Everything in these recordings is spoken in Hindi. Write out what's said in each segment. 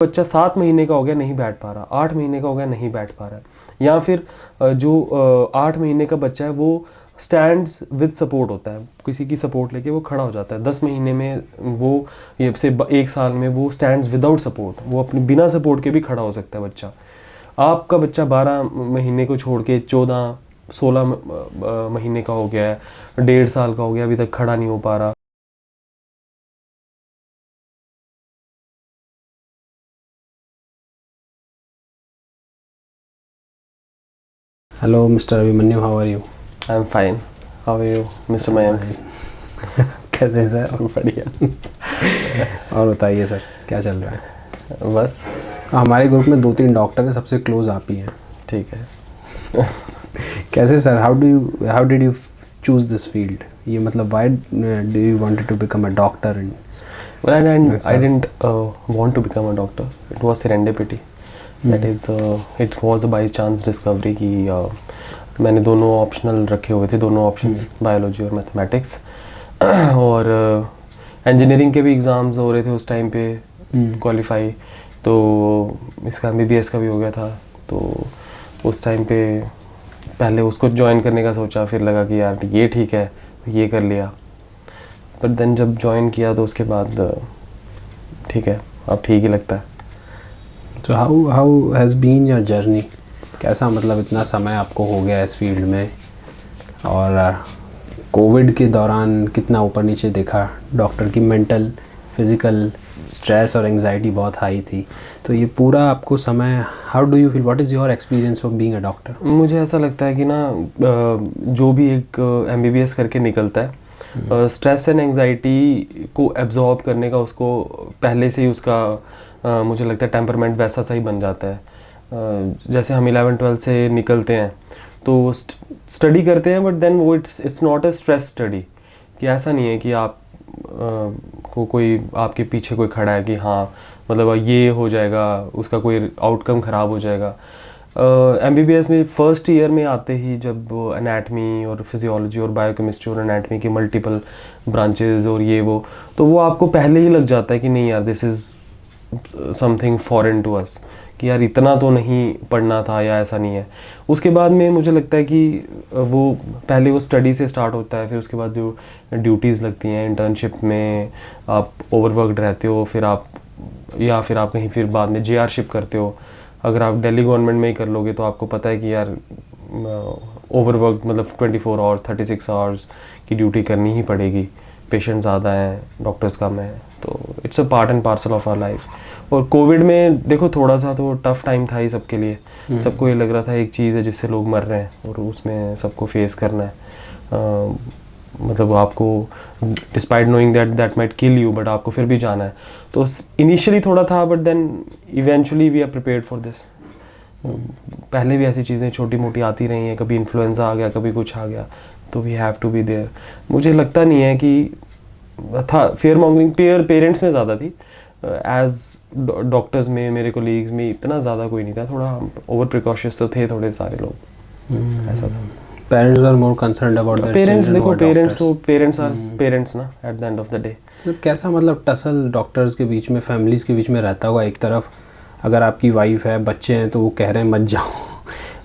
बच्चा 7 महीने का हो गया नहीं बैठ पा रहा, 8 महीने का हो गया नहीं बैठ पा रहा है, या फिर जो 8 महीने का बच्चा है वो स्टैंड्स विद सपोर्ट होता है, किसी की सपोर्ट लेके वो खड़ा हो जाता है। 10 महीने में वो, ये से 1 साल में वो स्टैंड्स विदाउट सपोर्ट, वो अपने बिना सपोर्ट के भी खड़ा हो सकता है बच्चा। आपका बच्चा 12 महीने को छोड़ के 14-16 महीने का हो गया है, 1.5 साल का हो गया, अभी तक खड़ा नहीं हो पा रहा। Hello, Mr. Abhimanyu, how are you? I'm fine. How are you, Mr. Mayank? कैसे हैं सर? बढ़िया। और बताइए सर, क्या चल रहा है? बस हमारे ग्रुप में 2-3 डॉक्टर हैं, सबसे क्लोज आप ही हैं। ठीक है। कैसे sir, how did you choose this field? ये मतलब why do you wanted to become a doctor? Well, I didn't want to become a doctor. It was serendipity. That is, it was a by chance discovery कि मैंने दोनों ऑप्शनल रखे हुए थे, दोनों ऑप्शंस, बायोलॉजी और मैथमेटिक्स। और इंजीनियरिंग के भी एग्ज़ाम्स हो रहे थे उस टाइम पे, क्वालिफाई, तो इसका MBBS का भी हो गया था। तो उस टाइम पे पहले उसको ज्वाइन करने का सोचा, फिर लगा कि यार ये ठीक है, ये कर लिया। बट देन जब ज्वाइन किया तो उसके बाद ठीक है, अब ठीक ही लगता है। So how has been your journey? कैसा, मतलब इतना समय आपको हो गया इस फील्ड में, और कोविड के दौरान कितना ऊपर नीचे देखा, डॉक्टर की मेंटल फिज़िकल स्ट्रेस और एंजाइटी बहुत हाई थी, तो ये पूरा आपको समय, how do you feel, what is your experience of being a doctor? मुझे ऐसा लगता है कि ना, जो भी एक MBBS करके निकलता है, स्ट्रेस एंड एंजाइटी को एब्जॉर्ब करने का उसको पहले से ही उसका मुझे लगता है टेम्परमेंट वैसा सा ही बन जाता है। जैसे हम 11-12 से निकलते हैं तो स्टडी करते हैं, बट देन वो it's not a stress study, कि ऐसा नहीं है कि आप को कोई आपके पीछे कोई खड़ा है कि हाँ मतलब ये हो जाएगा, उसका कोई आउटकम ख़राब हो जाएगा। MBBS में फर्स्ट ईयर में आते ही जब एनाटमी और फिजियोलॉजी और बायोकेमिस्ट्री और एनाटमी की मल्टीपल ब्रांचेस और ये वो, तो वो आपको पहले ही लग जाता है कि नहीं यार, this is something foreign to us, कि यार इतना तो नहीं पढ़ना था या ऐसा नहीं है। उसके बाद में मुझे लगता है कि वो पहले वो स्टडी से स्टार्ट होता है, फिर उसके बाद जो ड्यूटीज़ लगती हैं इंटर्नशिप में, आप ओवरवर्कड रहते हो, फिर आप कहीं फिर बाद में JR शिप करते हो। अगर आप दिल्ली गवर्नमेंट में ही कर लोगे तो आपको पता है कि यार ओवरवर्क मतलब 24 आवर्स 36 आवर्स की ड्यूटी करनी ही पड़ेगी, पेशेंट ज़्यादा हैं, डॉक्टर्स कम हैं, तो it's a part and parcel of our life. और कोविड में देखो थोड़ा सा तो टफ टाइम था ही सबके लिए, सबको ये लग रहा था एक चीज़ है जिससे लोग मर रहे हैं और उसमें सबको फेस करना है। मतलब आपको despite knowing that might kill you, but आपको फिर भी जाना है। तो इनिशियली थोड़ा था, but then eventually we are prepared for this. पहले भी ऐसी चीज़ें छोटी मोटी आती रही हैं, कभी इन्फ्लुएंजा आ गया, कभी कुछ आ गया, तो we have to be there. मुझे लगता नहीं है कि था फेयर मॉन्गरिंग पेरेंट्स में ज़्यादा थी, एज डॉक्टर्स में मेरे कोलीग्स में इतना ज़्यादा कोई नहीं था, थोड़ा ओवर प्रिकॉशियस तो थे थोड़े सारे लोग, ऐसा था। Parents were more concerned about their parents, देखो पेरेंट्स आर Hmm. पेरेंट्स ना eight the end of the day. तो कैसा मतलब टसल डॉक्टर्स के बीच में, फैमिलीज़ के बीच में रहता होगा? एक तरफ अगर आपकी वाइफ है, बच्चे हैं, तो वो कह रहे हैं मत जाओ,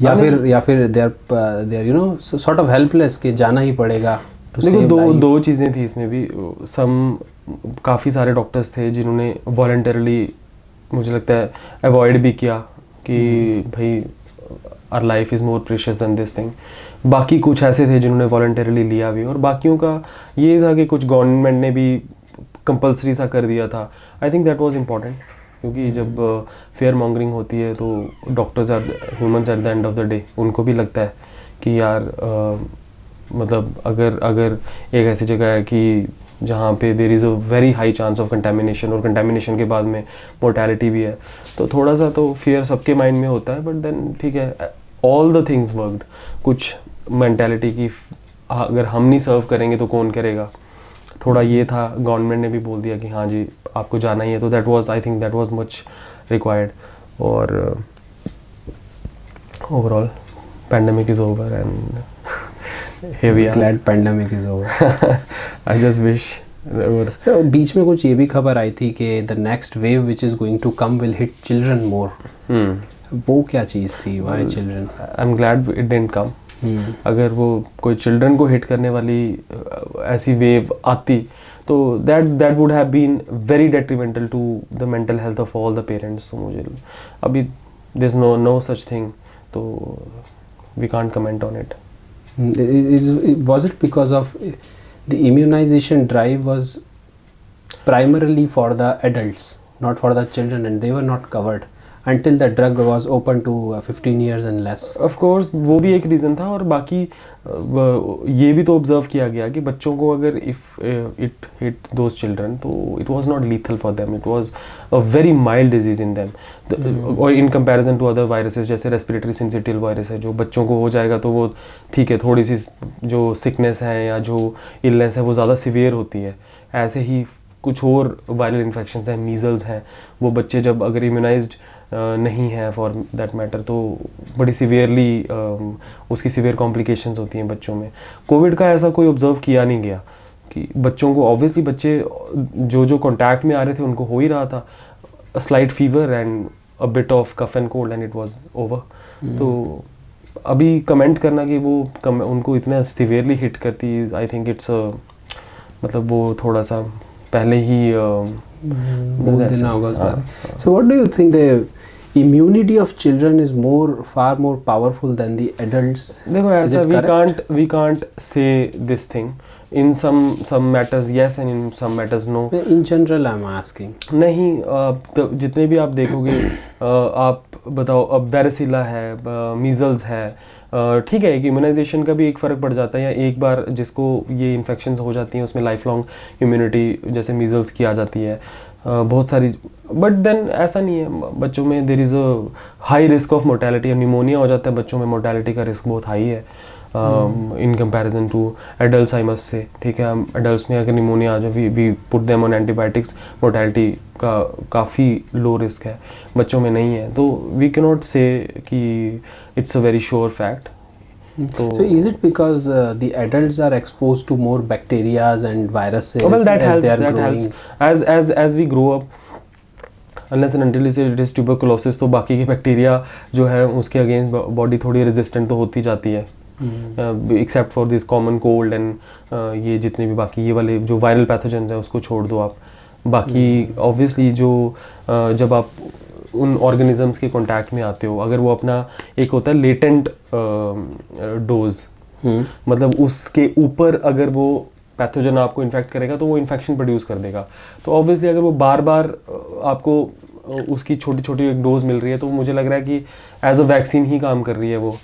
या फिर they are you know sort of helpless कि जाना ही पड़ेगा। देखो दो चीज़ें थी इसमें भी। काफ़ी सारे डॉक्टर्स थे जिन्होंने वॉलंटरली मुझे लगता है अवॉइड भी किया कि भाई our life is more precious than this thing. बाकी कुछ ऐसे थे जिन्होंने वॉलंटरली लिया भी, और बाकियों का ये था कि कुछ गवर्नमेंट ने भी कंपलसरी सा कर दिया था। I think that was important, क्योंकि जब फेयर मॉन्गरिंग होती है तो doctors are humans at the end of the day, उनको भी लगता है कि यार मतलब अगर एक ऐसी जगह है कि जहाँ पे there is a very high chance of contamination, और कंटेमिनेशन के बाद में मोर्टेलिटी भी है, तो थोड़ा सा तो फियर सबके माइंड में होता है। बट देन ठीक है, ऑल द थिंग्स वर्कड। कुछ मेंटालिटी की अगर हम नहीं सर्व करेंगे तो कौन करेगा, थोड़ा ये था। गवर्नमेंट ने भी बोल दिया कि हाँ जी आपको जाना ही है, तो that was, I think that was much required. और overall pandemic is over and here we are. Glad pandemic is over. I just wish sir बीच में कुछ ये भी खबर आई थी कि the next wave which is going to come will hit children more, वो क्या चीज़ थी? Why children? I am glad it didn't come. अगर वो कोई चिल्ड्रन को हिट करने वाली ऐसी वेव आती तो that would have been very detrimental to the mental health of all the parents. तो मुझे अभी there is no such thing, तो we can't comment on it. Was it because of the immunization drive was primarily for the adults, not for the children, and they were not covered until the drug was open to 15 years and less? Of course वो भी एक रीज़न था, और बाकी ये भी तो ऑब्जर्व किया गया कि बच्चों को अगर if it hit those children तो it was not lethal for them, it was a very mild disease in them, और in comparison to other viruses जैसे रेस्पिरेटरी सिंसिटिव वायरस है जो बच्चों को हो जाएगा तो वो ठीक है, थोड़ी सी जो सिकनेस है या जो इलनेस है वो ज़्यादा सिवियर होती है। ऐसे ही कुछ और वायरल इन्फेक्शंस हैं, मीज़ल्स हैं, वो बच्चे जब अगर इम्यूनाइज्ड नहीं है फॉर दैट मैटर तो बड़ी सीवियरली उसकी सीवियर कॉम्प्लिकेशंस होती हैं बच्चों में। कोविड का ऐसा कोई ऑब्जर्व किया नहीं गया कि बच्चों को, ऑब्वियसली बच्चे जो कॉन्टैक्ट में आ रहे थे उनको हो ही रहा था a slight fever and a bit of cough and cold and it was over. तो अभी कमेंट करना कि वो उनको इतना सीवियरली हिट करती, आई थिंक इट्स मतलब वो थोड़ा सा पहले ही बोल देना होगा उस बारे। So what do you think the immunity of children is far more powerful than the adults? देखो ऐसा we can't say this thing. In some matters yes and in some matters no. In general I'm asking. नहीं, तो जितने भी आप देखोगे आप बताओ, अब वेरेसिला है, मीजल्स है, ठीक है, एक इम्यूनाइजेशन का भी एक फ़र्क पड़ जाता है, या एक बार जिसको ये इन्फेक्शंस हो जाती हैं उसमें लाइफ लॉन्ग इम्यूनिटी जैसे मीजल्स की आ जाती है, बहुत सारी, बट देन ऐसा नहीं है। बच्चों में there is a high risk of mortality, pneumonia हो जाता है बच्चों में, मोर्टेलिटी का रिस्क बहुत हाई है in comparison to adults, I must say. ठीक है, एडल्ट्स में अगर निमोनिया आ जाए we put them on antibiotics, mortality का काफ़ी लो रिस्क है, बच्चों में नहीं है। तो वी कैन नॉट से कि it's a very sure fact. So is it because the adults are exposed to more bacteria and viruses? Well, that as helps. They are That growing? helps. As we grow up, unless and until it is tuberculosis, तो बाकी के बैक्टीरिया जो है उसके अगेंस्ट बॉडी थोड़ी रेजिस्टेंट तो होती जाती है, except for this common cold and ये जितने भी बाकी ये वाले जो वायरल पैथोजेंस हैं उसको छोड़ दो आप। बाकी ऑब्वियसली जो जब आप उन ऑर्गेनिजम्स के कांटेक्ट में आते हो, अगर वो अपना एक होता है लेटेंट डोज, मतलब उसके ऊपर अगर वो पैथोजन आपको इन्फेक्ट करेगा तो वो इन्फेक्शन प्रोड्यूस कर देगा। तो ऑब्वियसली अगर वो बार बार आपको उसकी छोटी छोटी एक डोज मिल रही है तो मुझे लग रहा है कि एज अ वैक्सीन ही काम कर रही है वो।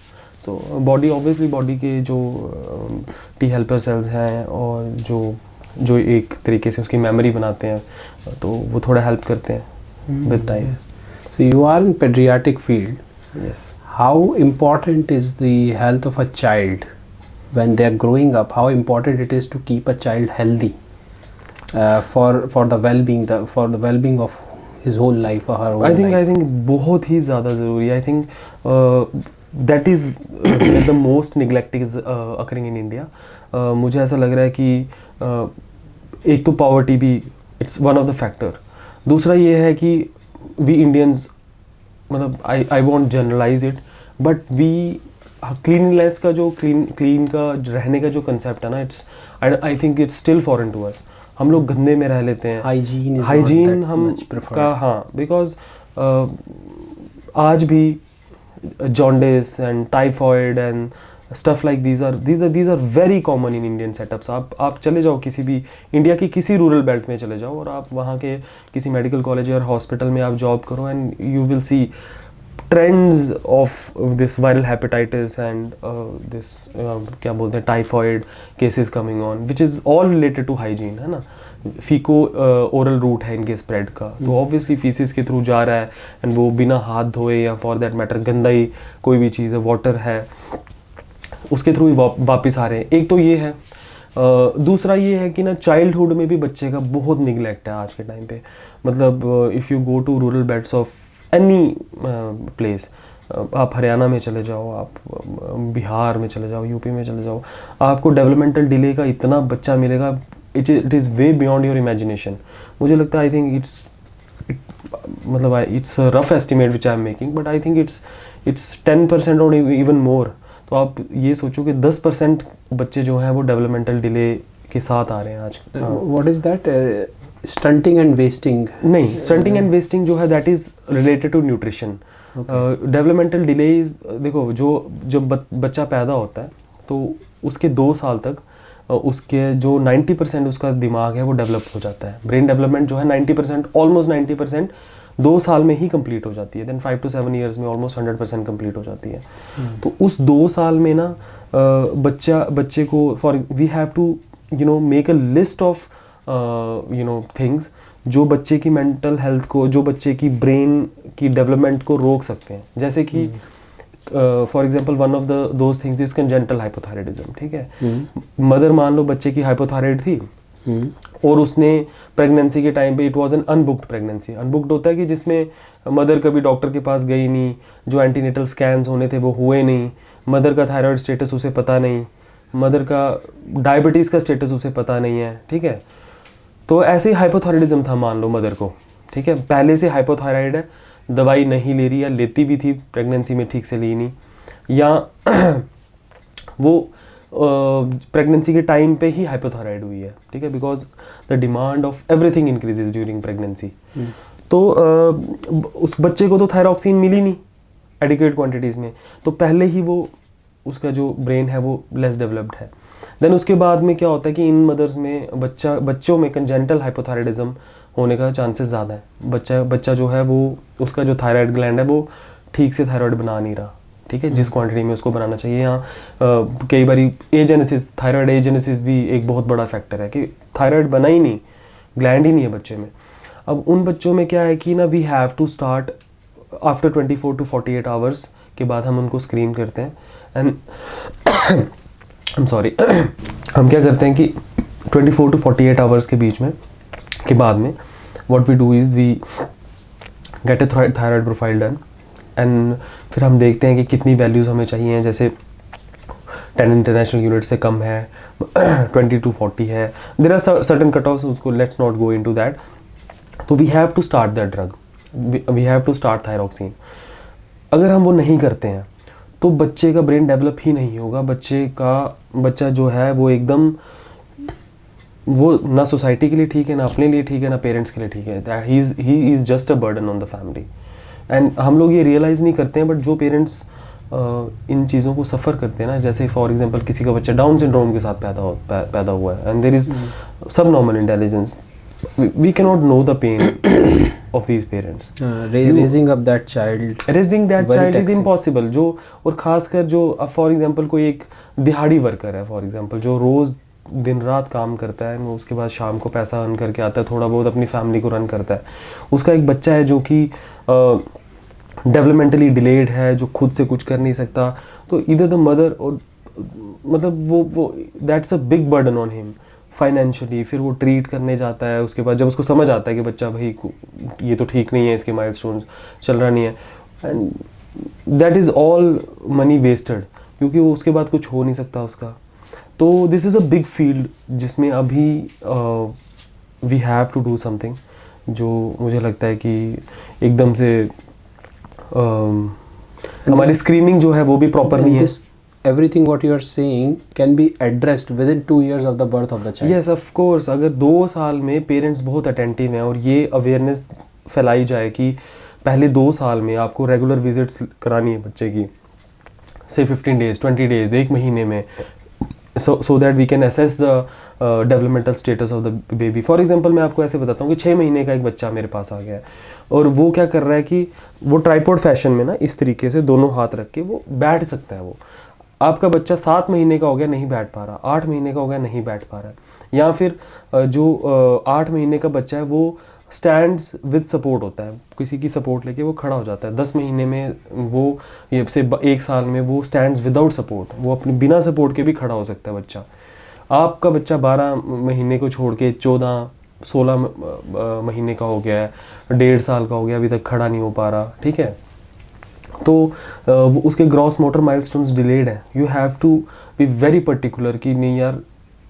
सो बॉडी ऑब्वियसली बॉडी के जो टी हेल्पर सेल्स हैं और जो एक तरीके से उसकी मेमोरी बनाते हैं तो वो थोड़ा हेल्प करते हैं with time. So you are in pediatric field. Yes. How important is the health of a child when they are growing up? How important it is to keep a child healthy for the well-being of his whole life or her whole life? I think बहुत ही ज़्यादा ज़रूरी है। I think that is the most neglect is occurring in India. मुझे ऐसा लग रहा है कि एक तो पॉवर्टी भी it's one of the factor. दूसरा ये है कि we Indians, मतलब I won't generalize it, but we cleanliness का जो clean का रहने का जो concept है ना, I think it's still foreign to us. हम लोग गंदे में रह लेते हैं, hygiene हम का, हाँ, because आज भी jaundice and typhoid and stuff like these are very common in Indian setups. आप चले जाओ किसी भी इंडिया की किसी रूरल बेल्ट में चले जाओ और आप वहाँ के किसी मेडिकल कॉलेज और हॉस्पिटल में आप जॉब करो and you will see trends of this viral hepatitis and this क्या बोलते हैं typhoid cases coming on, which is all related to hygiene, है ना। फीको ओरल रूट है इनके स्प्रेड का, तो ऑब्वियसली फीसिस के थ्रू जा रहा है एंड वो बिना हाथ धोए या फॉर दैट मैटर गंदा ही कोई भी चीज़ है, वाटर है, उसके थ्रू ही वापस आ रहे हैं। एक तो ये है, दूसरा ये है कि ना चाइल्डहुड में भी बच्चे का बहुत निगलेक्ट है आज के टाइम पे। मतलब if you go to rural belts of any place, आप हरियाणा में चले जाओ, आप बिहार में चले जाओ, यूपी में चले जाओ, आपको डेवलपमेंटल डिले का इतना बच्चा मिलेगा it is way beyond your imagination. मुझे लगता है आई थिंक मतलब it's rough estimate which I am making, but I think it's 10% और इवन मोर. तो आप ये सोचो कि 10% बच्चे जो हैं वो डेवलपमेंटल डिले के साथ आ रहे हैं आज. What is that? Stunting and wasting? नहीं, स्टंटिंग एंड वेस्टिंग जो है that is related to nutrition. Developmental delay, देखो जब बच्चा पैदा होता है तो उसके 2 साल तक उसके जो 90% उसका दिमाग है वो डेवलप हो जाता है. ब्रेन डेवलपमेंट जो है 90%, ऑलमोस्ट 90% 2 साल में ही कंप्लीट हो जाती है. देन 5 to 7 years में ऑलमोस्ट 100% कंप्लीट हो जाती है. तो उस 2 साल में ना बच्चे को we have to make a list of things जो बच्चे की मेंटल हेल्थ को, जो बच्चे की ब्रेन की डेवलपमेंट को रोक सकते हैं. जैसे कि for example one of those things is congenital hypothyroidism. ठीक है, मदर मान लो बच्चे की हाइपोथायराइड थी और उसने प्रेगनेंसी के टाइम पे, इट वाज एन अनबुक्ड प्रेगनेंसी. अनबुक्ड होता है कि जिसमें मदर कभी डॉक्टर के पास गई नहीं, जो एंटीनेटल स्कैन्स होने थे वो हुए नहीं, मदर का थायराइड स्टेटस उसे पता नहीं, मदर का डायबिटीज़ का स्टेटस उसे पता नहीं है. ठीक है, तो ऐसे ही हाइपोथायराइडिज्म था मान लो मदर को. ठीक है, पहले से हाइपोथायराइड है, दवाई नहीं ले रही या लेती भी थी प्रेगनेंसी में ठीक से ली नहीं, या वो प्रेगनेंसी के टाइम पे ही हाइपोथायराइड हुई है. ठीक है, because the demand of everything increases during pregnancy. तो उस बच्चे को तो थायरॉक्सिन मिली नहीं एडिक्वेट क्वांटिटीज़ में, तो पहले ही वो उसका जो ब्रेन है वो लेस डेवलप्ड है. देन उसके बाद में क्या होता है कि इन मदर्स में बच्चों में कंजेंटल हाइपोथायराइडिज्म होने का चांसेस ज़्यादा है. बच्चा जो है वो उसका जो थायराइड ग्लैंड है वो ठीक से थायराइड बना नहीं रहा. ठीक है, जिस क्वांटिटी में उसको बनाना चाहिए. यहाँ कई बार एजेनेसिस, थायराइड एजेनेसिस भी एक बहुत बड़ा फैक्टर है कि थायराइड बना ही नहीं, ग्लैंड ही नहीं है बच्चे में. अब उन बच्चों में क्या है कि ना we have to start after 24 to 48 hours के बाद हम उनको स्क्रीन करते हैं. एंड आई एम सॉरी, हम क्या करते हैं कि 24 to 48 आवर्स के बीच में के बाद में what we do is we get a thyroid profile done. And फिर हम देखते हैं कि कितनी वैल्यूज़ हमें चाहिए. जैसे 10 इंटरनेशनल यूनिट से कम है, 20 to 40 है, there are certain cut offs, उसको let's not go into that. तो we have to start that drug, we have to start thyroxine. अगर हम वो नहीं करते हैं तो बच्चे का ब्रेन डेवलप ही नहीं होगा. बच्चा जो है वो एकदम, वो ना सोसाइटी के लिए ठीक है, ना अपने लिए ठीक है, ना पेरेंट्स के लिए ठीक है. He is just a burden on the family. And हम लोग ये रियलाइज़ नहीं करते हैं, बट जो पेरेंट्स इन चीज़ों को सफ़र करते हैं ना, जैसे फॉर एग्जांपल किसी का बच्चा डाउन सिंड्रोम के साथ पैदा हुआ है एंड देयर इज़ सब normal intelligence, we cannot know the pain of these parents. Raising up that child is impossible. जो और ख़ासकर जो फॉर एग्जांपल कोई एक दिहाड़ी वर्कर है, फॉर एग्जांपल जो रोज़ दिन रात काम करता है, वो उसके बाद शाम को पैसा अर्न करके आता है, थोड़ा बहुत अपनी फैमिली को रन करता है. उसका एक बच्चा है जो कि डेवलपमेंटली डिलेड है, जो खुद से कुछ कर नहीं सकता, तो इधर द मदर और मतलब वो that's a big burden on him financially. फिर वो ट्रीट करने जाता है, उसके बाद जब उसको समझ आता है कि बच्चा भाई ये तो ठीक नहीं है, इसके माइलस्टोन्स चल रहा नहीं है, and that is all money wasted, क्योंकि वो उसके बाद कुछ हो नहीं सकता उसका. तो this is a big field जिसमें अभी we have to do something, जो मुझे लगता है कि एकदम से हमारी स्क्रीनिंग जो है वो भी प्रॉपर नहीं है. Everything what you are saying can be addressed within 2 years of the birth of the child. Yes, of course. अगर 2 साल में पेरेंट्स बहुत अटेंटिव हैं और ये अवेयरनेस फैलाई जाए कि पहले 2 साल में आपको रेगुलर विजिट्स करानी है बच्चे की, से 15 days, 20 days, 1 महीने में, so that we can assess the developmental status of the baby. For example मैं आपको ऐसे बताता हूँ कि 6 महीने का एक बच्चा मेरे पास आ गया है और वो क्या कर रहा है कि वो ट्राइपॉड फैशन में ना इस तरीके से दोनों हाथ रख के वो बैठ सकता है. वो आपका बच्चा 7 महीने का हो गया, नहीं बैठ पा रहा, 8 महीने का हो गया, नहीं बैठ पा रहा है, या फिर जो 8 महीने का बच्चा है वो स्टैंड्स विद सपोर्ट होता है, किसी की सपोर्ट लेके वो खड़ा हो जाता है. 10 महीने में वो ये से 1 साल में वो स्टैंड्स विदाउट सपोर्ट, वो अपने बिना सपोर्ट के भी खड़ा हो सकता है बच्चा. आपका बच्चा 12 महीने को छोड़ के 14-16 महीने का हो गया है, 1.5 साल का हो गया, अभी तक खड़ा नहीं हो पा रहा. ठीक है, तो उसके ग्रॉस मोटर माइलस्टोन्स डिलेड है. You have to be very particular कि नहीं यार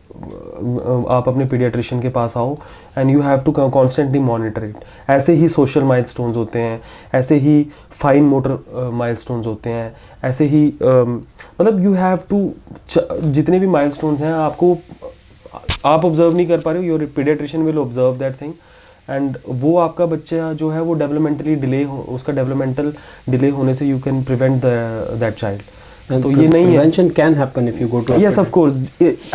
आप अपने पीडियाट्रिशियन के पास आओ and you have to constantly monitor it. ऐसे ही सोशल माइलस्टोन्स होते हैं, ऐसे ही फाइन मोटर माइलस्टोन्स होते हैं, ऐसे ही मतलब यू हैव टू, जितने भी माइलस्टोन्स हैं आपको, आप ऑब्जर्व नहीं कर पा रहे हो, your paediatrician will observe that thing and वो आपका बच्चा जो है वो डेवलपमेंटली डिले हो, उसका डेवलपमेंटल डिले होने से you can prevent that child. तो ये नहीं है, prevention can happen if you go to yes of course,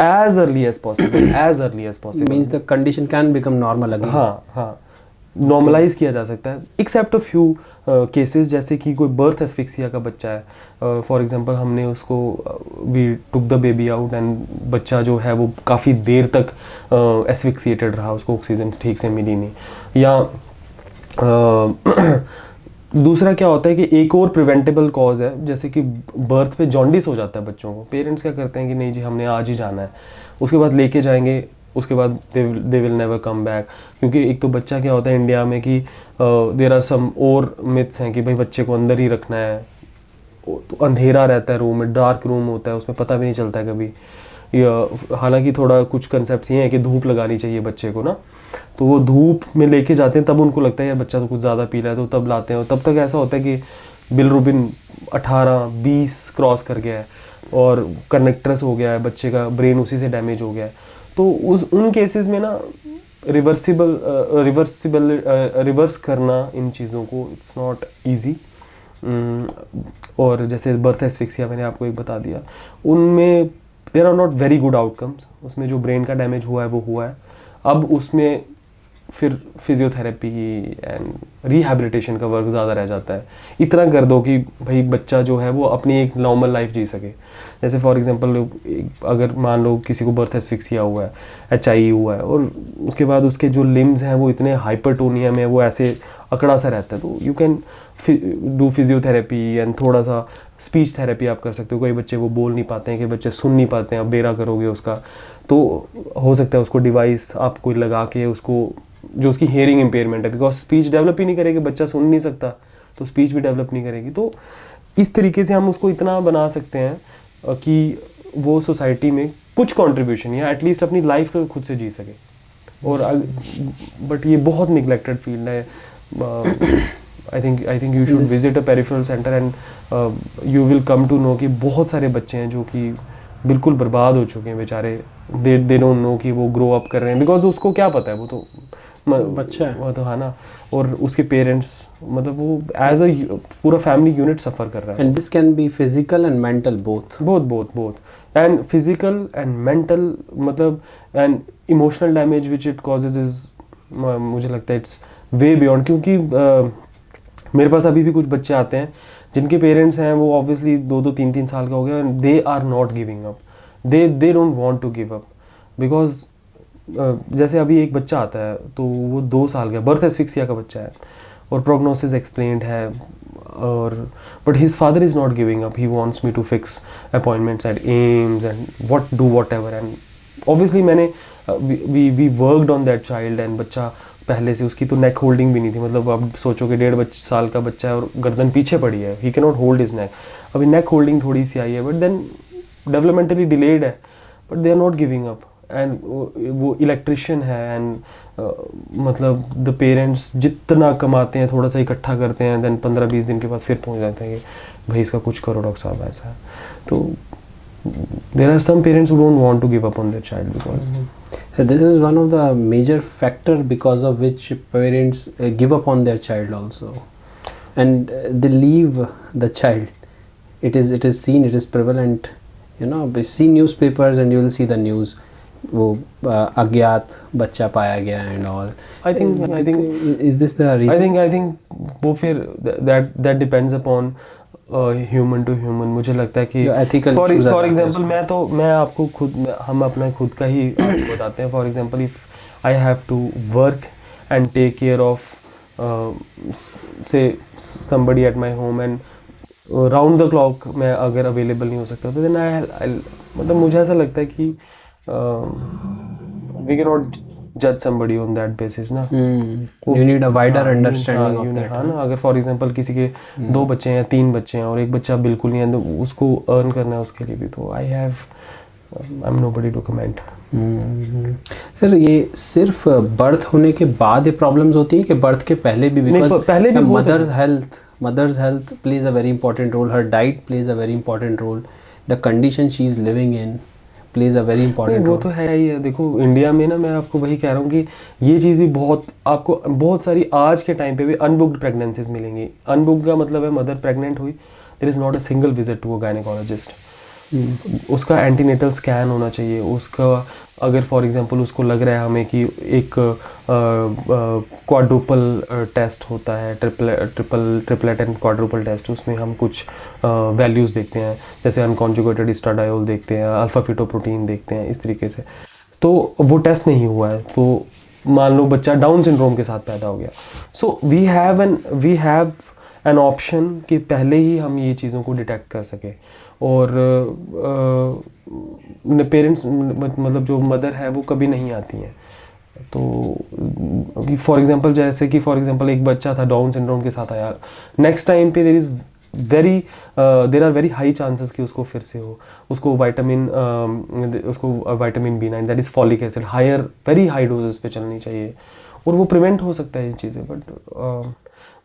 as early as possible, as early as possible, means the condition can become normal again। हाँ, नॉर्मलाइज किया जा सकता है एक्सेप्ट अ फ्यू केसेस, जैसे कि कोई बर्थ एस्फिक्सिया का बच्चा है, फॉर एग्जांपल हमने उसको we took the baby out and बच्चा जो है वो काफ़ी देर तक एस्फिक्सिएटेड रहा, उसको ऑक्सीजन ठीक से मिली नहीं, या दूसरा क्या होता है कि एक और प्रिवेंटेबल कॉज है, जैसे कि बर्थ पे जॉन्डिस हो जाता है बच्चों को, पेरेंट्स क्या करते हैं कि नहीं जी हमने आज ही जाना है, उसके बाद लेके जाएंगे, उसके बाद they will never come back, क्योंकि एक तो बच्चा क्या होता है इंडिया में कि देयर आर सम और मिथ्स हैं कि भाई बच्चे को अंदर ही रखना है, तो अंधेरा रहता है रूम में, डार्क रूम होता है, उसमें पता भी नहीं चलता है कभी, हालांकि थोड़ा कुछ कंसेप्ट्स ये हैं कि धूप लगानी चाहिए बच्चे को ना, तो वो धूप में लेके जाते हैं, तब उनको लगता है यार बच्चा तो कुछ ज़्यादा पी रहा है, तो तब लाते हैं, और तब तक ऐसा होता है कि बिलरुबिन 18-20 क्रॉस कर गया है और कनेक्टर्स हो गया है, बच्चे का ब्रेन उसी से डैमेज हो गया है। तो उन केसेस में ना रिवर्स करना इन चीज़ों को इट्स नॉट ईजी। और जैसे बर्थ एस्फिक्सिया मैंने आपको एक बता दिया, उनमें there are not very good outcomes, उसमें जो ब्रेन का डैमेज हुआ है वो हुआ है, अब उसमें फिर फिजियोथेरेपी एंड रिहैबिलिटेशन का वर्क ज़्यादा रह जाता है। इतना कर दो कि भाई बच्चा जो है वो अपनी एक नॉर्मल लाइफ जी सके। जैसे फॉर एग्जांपल अगर मान लो किसी को बर्थ एस्फिक्सिया हुआ है, HIE हुआ है, और उसके बाद उसके जो लिम्स हैं वो इतने हाइपरटोनिया में, वो ऐसे अकड़ा सा रहता है, तो you can do physiotherapy and थोड़ा सा स्पीच थेरेपी आप कर सकते हो। कई बच्चे वो बोल नहीं पाते हैं, कि बच्चे सुन नहीं पाते हैं, आप बेरा करोगे उसका, तो हो सकता है उसको डिवाइस आप कोई लगा के उसको, जो उसकी हेयरिंग इम्पेयरमेंट है, बिकॉज स्पीच डेवलप ही नहीं करेगी, बच्चा सुन नहीं सकता तो स्पीच भी डेवलप नहीं करेगी। तो इस तरीके से हम उसको इतना बना सकते हैं कि वो सोसाइटी में कुछ कंट्रीब्यूशन या एटलीस्ट अपनी लाइफ तो खुद से जी सके। और बट ये बहुत निगलेक्टेड फील्ड है। I think you should visit a peripheral centre and you will come to know कि बहुत सारे बच्चे हैं जो कि बिल्कुल बर्बाद हो चुके हैं बेचारे, दे डोंट नो कि वो ग्रो अप कर रहे हैं, बिकॉज उसको क्या पता है, वो तो बच्चा है, वो तो है ना, और उसके पेरेंट्स मतलब वो एज अ पूरा फैमिली यूनिट सफ़र कर रहा है। And this can be physical and mental both and physical and mental, मतलब and emotional damage which it causes is, मुझे लगता है इट्स वे बियॉन्ड। क्योंकि मेरे पास अभी भी कुछ बच्चे आते हैं जिनके पेरेंट्स हैं वो ऑब्वियसली 2-2, 3-3 साल का हो गया, and they are not giving up, they don't want to give up, because जैसे अभी एक बच्चा आता है तो वो 2 साल का बर्थ एस्फिक्सिया का बच्चा है और प्रोग्नोसिस एक्सप्लेन्ड है, और but his father is not giving up, he wants me to fix appointments at AIIMS and whatever, and obviously मैंने we worked on that child, and बच्चा पहले से उसकी तो नेक होल्डिंग भी नहीं थी, मतलब अब सोचो कि 1.5 साल का बच्चा है और गर्दन पीछे पड़ी है, he can not hold his neck, अभी नेक होल्डिंग थोड़ी सी आई है, बट देन डेवलपमेंटली डिलेड है, but they are not giving up, and वो इलेक्ट्रिशियन है, एंड मतलब द पेरेंट्स जितना कमाते हैं थोड़ा सा इकट्ठा करते हैं, देन 15-20 दिन के बाद फिर पहुंच जाते हैं कि भाई इसका कुछ करो डॉक्टर साहब ऐसा है। तो there are some parents who don't want to give up on their child because this is one of the major factor because of which parents give up on their child also, and they leave the child. It is seen, it is prevalent, you know, you see newspapers and you will see the news, वो अज्ञात बच्चा पाया गया and all. I think is this the reason? I think वो फिर that depends upon human to human. मुझे लगता है कि फॉर एग्जांपल मैं आपको हम अपना खुद का ही बताते हैं। For example if I have to work and take care of से somebody at my home and round the clock मैं अगर अवेलेबल नहीं हो सकता तो देन आई मतलब मुझे ऐसा लगता है कि we can not judge somebody on that basis ना। You need a wider understanding of that। हाँ ना, अगर फॉर एग्जांपल किसी के 2 बच्चे हैं या 3 बच्चे हैं और एक बच्चा बिल्कुल नहीं है तो उसको अर्न करना है उसके लिए भी, तो I have I am nobody to comment. Sir ये सिर्फ बर्थ होने के बाद ये प्रॉब्लम्स होती हैं कि बर्थ के पहले भी? बिकॉज पहले भी mother's health plays a very important role, her diet plays a very important role, the condition she is living in plays a very important. वो तो है ही है। देखो इंडिया में ना, मैं आपको वही कह रहा हूँ कि ये चीज़ भी आपको बहुत सारी आज के टाइम पे भी अनबुक्ड प्रेगनेंसीज मिलेंगी। अनबुक्ड का मतलब है मदर प्रेग्नेंट हुई, there is not a single visit to a gynaecologist. उसका एंटीनेटल स्कैन होना चाहिए। उसका अगर फॉर एग्जांपल उसको लग रहा है हमें कि एक क्वाड्रुपल टेस्ट होता है, ट्रिपलेट एंड क्वाड्रुपल टेस्ट, उसमें हम कुछ वैल्यूज़ देखते हैं, जैसे अनकॉन्जुगेटेड एस्ट्राडायोल देखते हैं, अल्फा फिटोप्रोटीन देखते हैं, इस तरीके से। तो वो टेस्ट नहीं हुआ है, तो मान लो बच्चा डाउन सिंड्रोम के साथ पैदा हो गया। So we have an option कि पहले ही हम ये चीज़ों को डिटेक्ट कर सकें। और पेरेंट्स मतलब जो मदर है वो कभी नहीं आती हैं। तो फॉर एग्जांपल जैसे कि फॉर एग्जांपल एक बच्चा था डाउन सिंड्रोम के साथ आया, नेक्स्ट टाइम पे there are very high chances कि उसको फिर से हो। उसको vitamin B9 that is folic acid very high doses पे चलनी चाहिए, और वो प्रिवेंट हो सकता है ये चीज़ें। But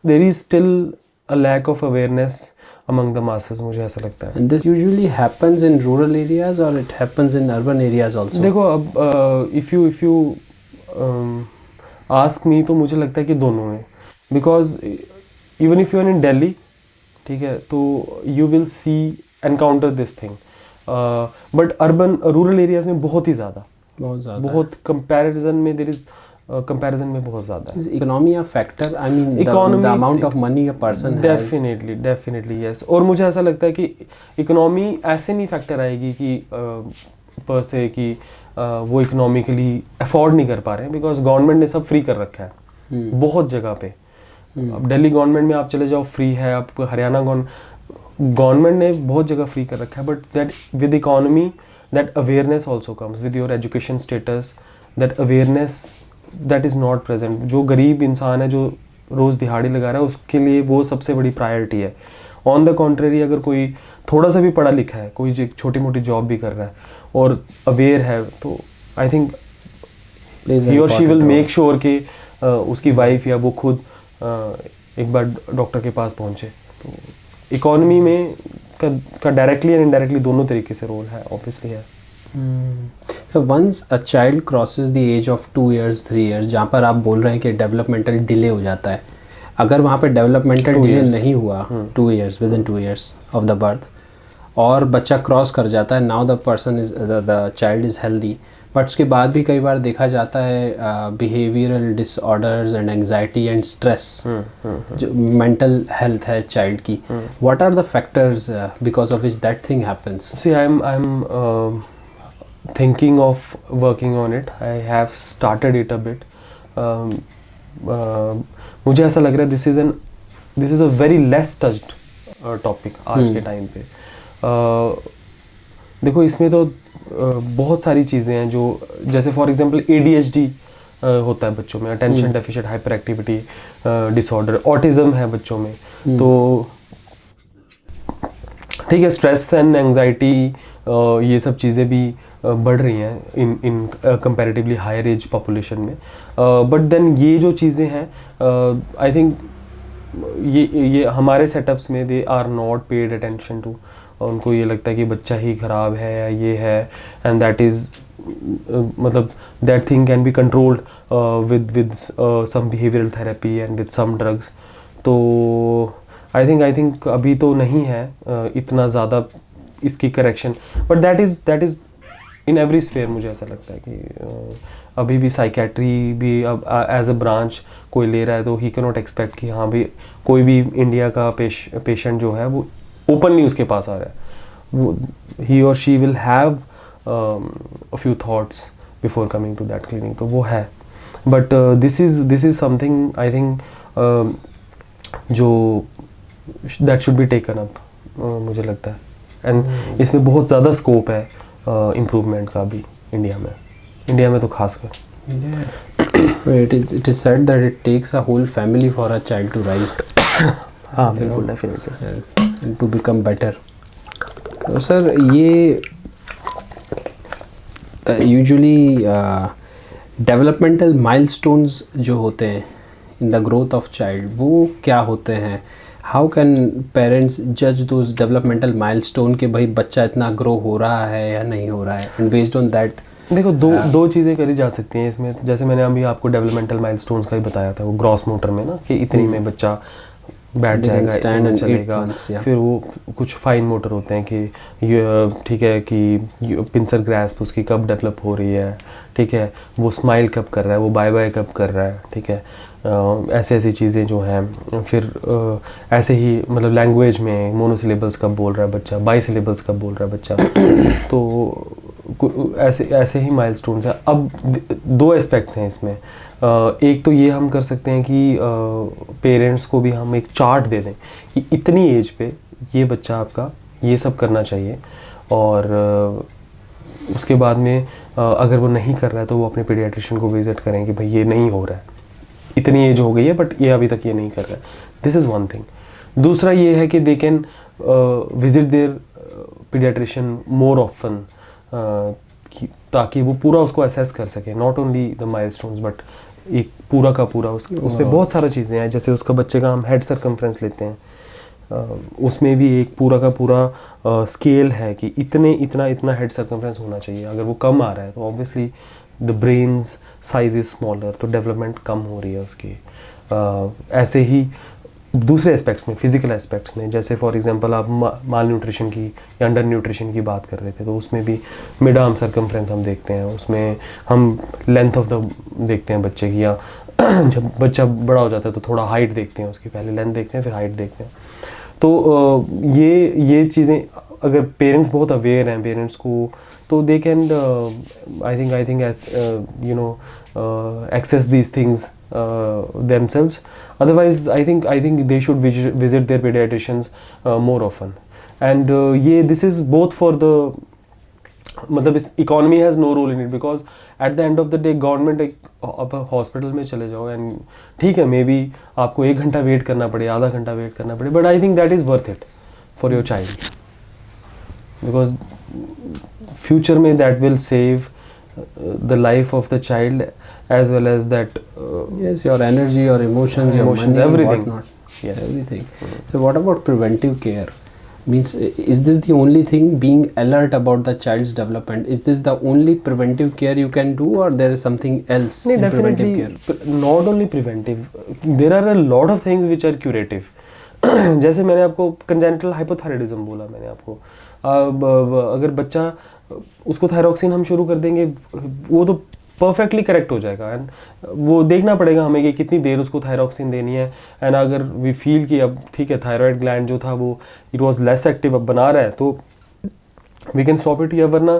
there is still a lack of awareness among the masses, मुझे ऐसा लगता है। And this usually happens in rural areas or it happens in urban areas also? देखो अब if you ask me तो मुझे लगता है कि दोनों हैं, because even if you are in Delhi, ठीक है, तो you will encounter this thing, but rural areas में बहुत ज़्यादा comparison में there is कंपैरिजन में बहुत ज़्यादा है। Is economy a factor? I mean, the amount of money a person has. Definitely yes। और मुझे ऐसा लगता है कि इकोनॉमी ऐसे नहीं फैक्टर आएगी कि पर से कि वो इकोनॉमिकली अफोर्ड नहीं कर पा रहे हैं, बिकॉज गवर्नमेंट ने सब फ्री कर रखा है बहुत जगह पे। अब दिल्ली गवर्नमेंट में आप चले जाओ फ्री है, आपको हरियाणा गवर्नमेंट ने बहुत जगह फ्री कर रखा है। But that with economy that awareness also comes with your education status, that awareness that is not present. जो गरीब इंसान है जो रोज़ दिहाड़ी लगा रहा है, उसके लिए वो सबसे बड़ी प्रायोरिटी है। ऑन द कॉन्ट्रेरी अगर कोई थोड़ा सा भी पढ़ा लिखा है, कोई छोटी मोटी जॉब भी कर रहा है और अवेयर है, तो आई थिंक ही और शी विल मेक श्योर कि उसकी वाइफ या वो खुद एक बार डॉक्टर के पास पहुँचे। तो इकोनॉमी में का डायरेक्टली एंड इनडायरेक्टली दोनों तरीके से रोल है, ऑब्वियसली है। So once a child crosses the age of 2 years 3 years, जहाँ पर आप बोल रहे हैं कि डेवलपमेंटल डिले हो जाता है, अगर वहाँ पर डेवलपमेंटल डिले नहीं हुआ 2 years within 2 years of the birth, और बच्चा क्रॉस कर जाता है, now the child is healthy, but उसके बाद भी कई बार देखा जाता है behavioural disorders and anxiety and stress, जो मेंटल हेल्थ है चाइल्ड की, what are the factors because of which that thing happens? See, I'm thinking of working on it. I have started it a bit. मुझे ऐसा लग रहा है this is a very less touched topic आज के टाइम पे। देखो इसमें तो बहुत सारी चीज़ें हैं जो, जैसे फॉर एग्जांपल ADHD होता है बच्चों में, attention deficient hyper activity disorder, autism है बच्चों में। तो ठीक है, स्ट्रेस एंड एंग्जाइटी ये सब चीज़ें भी बढ़ रही हैं इन कंपैरेटिवली हायर एज पॉपुलेशन में। बट देन ये जो चीज़ें हैं आई थिंक ये हमारे सेटअप्स में they are not paid attention to. उनको ये लगता है कि बच्चा ही ख़राब है या ये है, एंड दैट इज़ मतलब that thing can be controlled with some behavioural therapy and with some drugs. तो आई थिंक अभी तो नहीं है इतना ज़्यादा इसकी correction, but that is in every sphere. मुझे ऐसा लगता है कि अभी भी साइकेट्री भी अब एज अ ब्रांच कोई ले रहा है, तो ही कैन नॉट एक्सपेक्ट कि हाँ भाई कोई भी इंडिया का पेशेंट जो है वो ओपनली उसके पास आ रहा है, वो ही और she will have a few thoughts before coming to that clinic. तो वो है, but this is something I think जो that should be taken up, मुझे लगता है। एंड इसमें बहुत ज़्यादा स्कोप है इम्प्रूवमेंट का भी इंडिया में तो खासकर। It is said that it takes a whole family for a child to rise. हाँ बिल्कुल, definitely, and to become better. तो सर ये यूजुअली डेवलपमेंटल माइलस्टोन्स जो होते हैं in the growth of child, वो क्या होते हैं? हाउ कैन पेरेंट्स जज दोज डेवलपमेंटल माइलस्टोन कि भाई बच्चा इतना ग्रो हो रहा है या नहीं हो रहा है, एंड बेस्ड ऑन दैट? देखो, दो चीज़ें करी जा सकती हैं इसमें। जैसे मैंने अभी आपको डेवलपमेंटल माइलस्टोन्स का ही बताया था, वो ग्रॉस मोटर में ना, कि इतनी में बच्चा बैठ जाएगा, stand and चलेगा। 8 months, yeah. फिर वो कुछ फाइन मोटर होते हैं कि ये ठीक है कि पिंसर ग्रास्प उसकी कब डेवलप हो रही है, ठीक है, वो स्माइल कब कर रहा है, वो बाय बाय कब कर रहा है, ठीक है, ऐसे ऐसी चीज़ें जो हैं। फिर ऐसे ही मतलब लैंग्वेज में मोनोसिलेबल्स कब बोल रहा है बच्चा, बाईसिलेबल्स कब बोल रहा है बच्चा। तो ऐसे ही माइलस्टोन्स हैं। अब दो एस्पेक्ट्स हैं इसमें। एक तो ये हम कर सकते हैं कि पेरेंट्स को भी हम एक चार्ट दे दें कि इतनी एज पे ये बच्चा आपका ये सब करना चाहिए, और उसके बाद में अगर वो नहीं कर रहा है तो वो अपने पीडियाट्रिशियन को विजिट करें कि भाई ये नहीं हो रहा है, इतनी एज हो गई है बट ये अभी तक ये नहीं कर रहा है। This is one thing. दूसरा ये है कि they can visit their paediatrician more often, ताकि वो पूरा उसको असेस कर सके, not only the milestones but एक पूरा का पूरा। उसमें बहुत सारी चीज़ें हैं। जैसे उसका बच्चे का हम हेड सर्कमफ्रेंस लेते हैं, उसमें भी एक पूरा का पूरा स्केल है कि इतना हेड सर्कमफ्रेंस होना चाहिए। अगर वो कम आ रहा है तो obviously the brains size is smaller, तो डेवलपमेंट कम हो रही है उसकी। ऐसे ही दूसरे एस्पेक्ट्स में, फिजिकल एस्पेक्ट्स में, जैसे फॉर एग्जांपल आप माल न्यूट्रिशन की या अंडर न्यूट्रिशन की बात कर रहे थे, तो उसमें भी मिड आर्म सर्कमफ्रेंस हम देखते हैं। उसमें हम लेंथ ऑफ द देखते हैं बच्चे की, या जब बच्चा बड़ा हो जाता है तो थोड़ा हाइट देखते हैं उसकी, पहले लेंथ देखते हैं फिर हाइट देखते हैं। तो ये चीज़ें अगर पेरेंट्स बहुत अवेयर हैं पेरेंट्स को, तो they can I think as you know access these things themselves. Otherwise I think they should visit their pediatricians more often. And this is both for the मतलब इस economy has no role in it, because at the end of the day government आप हॉस्पिटल में चले जाओ एंड ठीक है, मे बी आपको 1 घंटा वेट करना पड़े, आधा घंटा वेट करना पड़े, but I think that is worth it for your child, because future में that will save the life of the child as well as that yes, your energy, your emotions, your money, everything. whatnot. Yes. Everything. So what about preventive care? Means is this the only thing, being alert about the child's development? Is this the only preventive care you can do, or there is something else in preventive care? Not only preventive, there are a lot of things which are curative. जैसे मैंने आपको congenital hypothyroidism बोला, मैंने आपको अगर बच्चा उसको थायरॉक्सिन हम शुरू कर देंगे, वो तो परफेक्टली करेक्ट हो जाएगा। एंड वो देखना पड़ेगा हमें कि कितनी देर उसको थायरॉक्सिन देनी है। एंड अगर वी फील कि अब ठीक है, थायराइड ग्लैंड जो था वो इट वाज लेस एक्टिव, अब बना रहा है, तो वी कैन स्टॉप इट, या वरना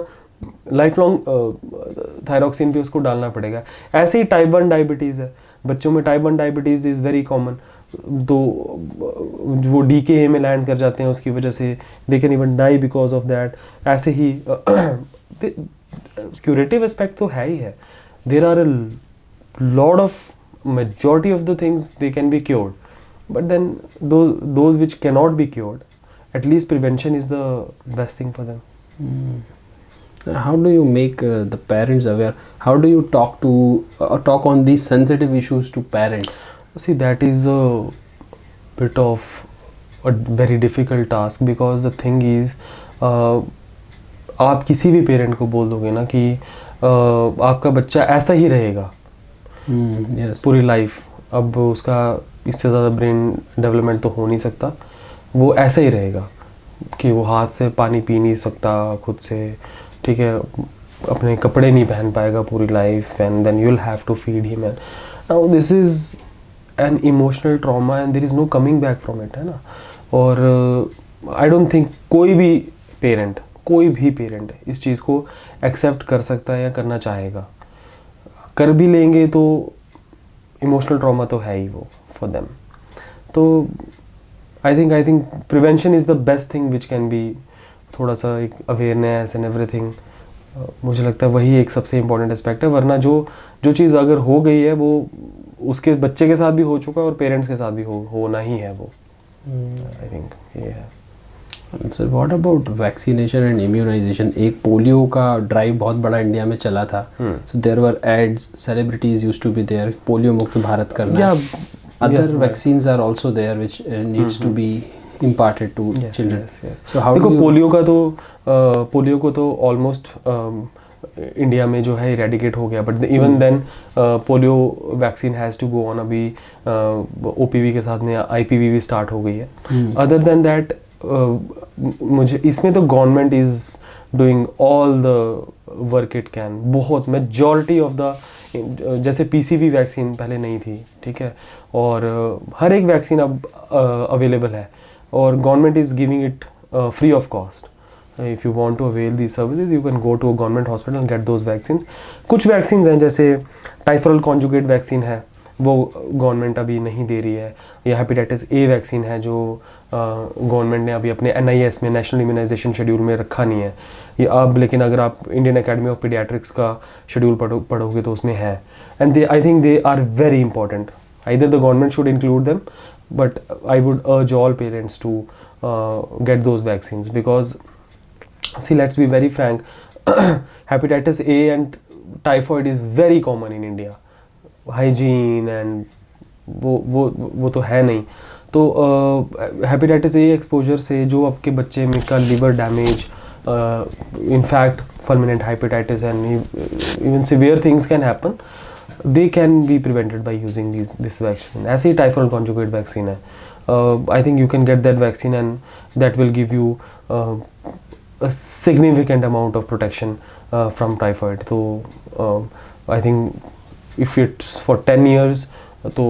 लाइफ लॉन्ग थायरॉक्सिन पे उसको डालना पड़ेगा। ऐसे ही टाइप 1 डायबिटीज़ है, बच्चों में type 1 diabetes is very common, तो वो DKA में लैंड कर जाते हैं, उसकी वजह से they can even die because of that. ऐसे ही क्यूरेटिव एस्पेक्ट तो है ही है। There are a lot of majority of the things they can be cured, but then those which cannot be cured, at least prevention is the best thing for them. How do you make the parents aware? How do you talk on these sensitive issues to parents? See, that is a bit of a very difficult task, because the thing is आप किसी भी पेरेंट को बोल दोगे ना कि आपका बच्चा ऐसा ही रहेगा yes. पूरी लाइफ, अब उसका इससे ज़्यादा ब्रेन डेवलपमेंट तो हो नहीं सकता, वो ऐसा ही रहेगा कि वो हाथ से पानी पी नहीं सकता खुद से, ठीक है, अपने कपड़े नहीं पहन पाएगा पूरी life, and then you will have to feed him. And now this is an emotional trauma and there is no coming back from it, है ना। और आई डोंट थिंक कोई भी पेरेंट इस चीज़ को एक्सेप्ट कर सकता है या करना चाहेगा। कर भी लेंगे तो इमोशनल ट्रॉमा तो है ही वो फॉर देम। तो I think prevention is the best thing which can be, थोड़ा सा एक अवेयरनेस एंड एवरीथिंग, मुझे लगता है वही एक सबसे इम्पोर्टेंट एस्पेक्ट है। वरना जो चीज़ अगर हो गई है वो उसके बच्चे के साथ भी हो चुका है और पेरेंट्स के साथ भी होना ही है वो। आई थिंक ये है। Sir what about vaccination and immunisation? एक पोलियो का ड्राइव बहुत बड़ा इंडिया में चला था, so there were ads, celebrities used to be there, polio मुक्त भारत करना. Other vaccines are also there which needs to be imparted to children. So how देखो पोलियो को तो ऑलमोस्ट इंडिया में जो है इरेडिकेट हो गया, but even then polio vaccine has to go on. अभी ओपीवी के साथ में आईपीवी भी स्टार्ट हो गई है. अदर देन दैट मुझे इसमें तो government is doing all the work it can. बहुत मेजॉरिटी ऑफ द, जैसे पीसीवी वैक्सीन पहले नहीं थी, ठीक है, और हर एक वैक्सीन अब अवेलेबल है और government is giving it free of cost. If you want to avail these services you can go to a government hospital and get those vaccine. कुछ वैक्सीन हैं जैसे टाइफरल कॉन्जुगेट वैक्सीन है, वो गवर्नमेंट अभी नहीं दे रही है. या हेपेटाइटिस ए वैक्सीन है जो गवर्नमेंट ने अभी अपने NIS में, नेशनल इम्यूनाइजेशन शेड्यूल में रखा नहीं है ये अब. लेकिन अगर आप इंडियन अकेडमी ऑफ पीडियाट्रिक्स का शेड्यूल पढ़ोगे तो उसमें है. And they, I think they are very important. Either the government should include them, but I would urge all parents to get those vaccines because, see, let's be very frank, hepatitis A and typhoid is very common in India. Hygiene and वो तो है नहीं. तो hepatitis A exposure से जो आपके बच्चे में का liver damage, in fact fulminant hepatitis and even severe things can happen. They can be prevented by using this vaccine. ऐसे ही टाइफरल कॉन्जुगेट वैक्सीन है. I think you can get that vaccine and that will give you a significant amount of protection from typhoid. So I think if it's for 10 years, so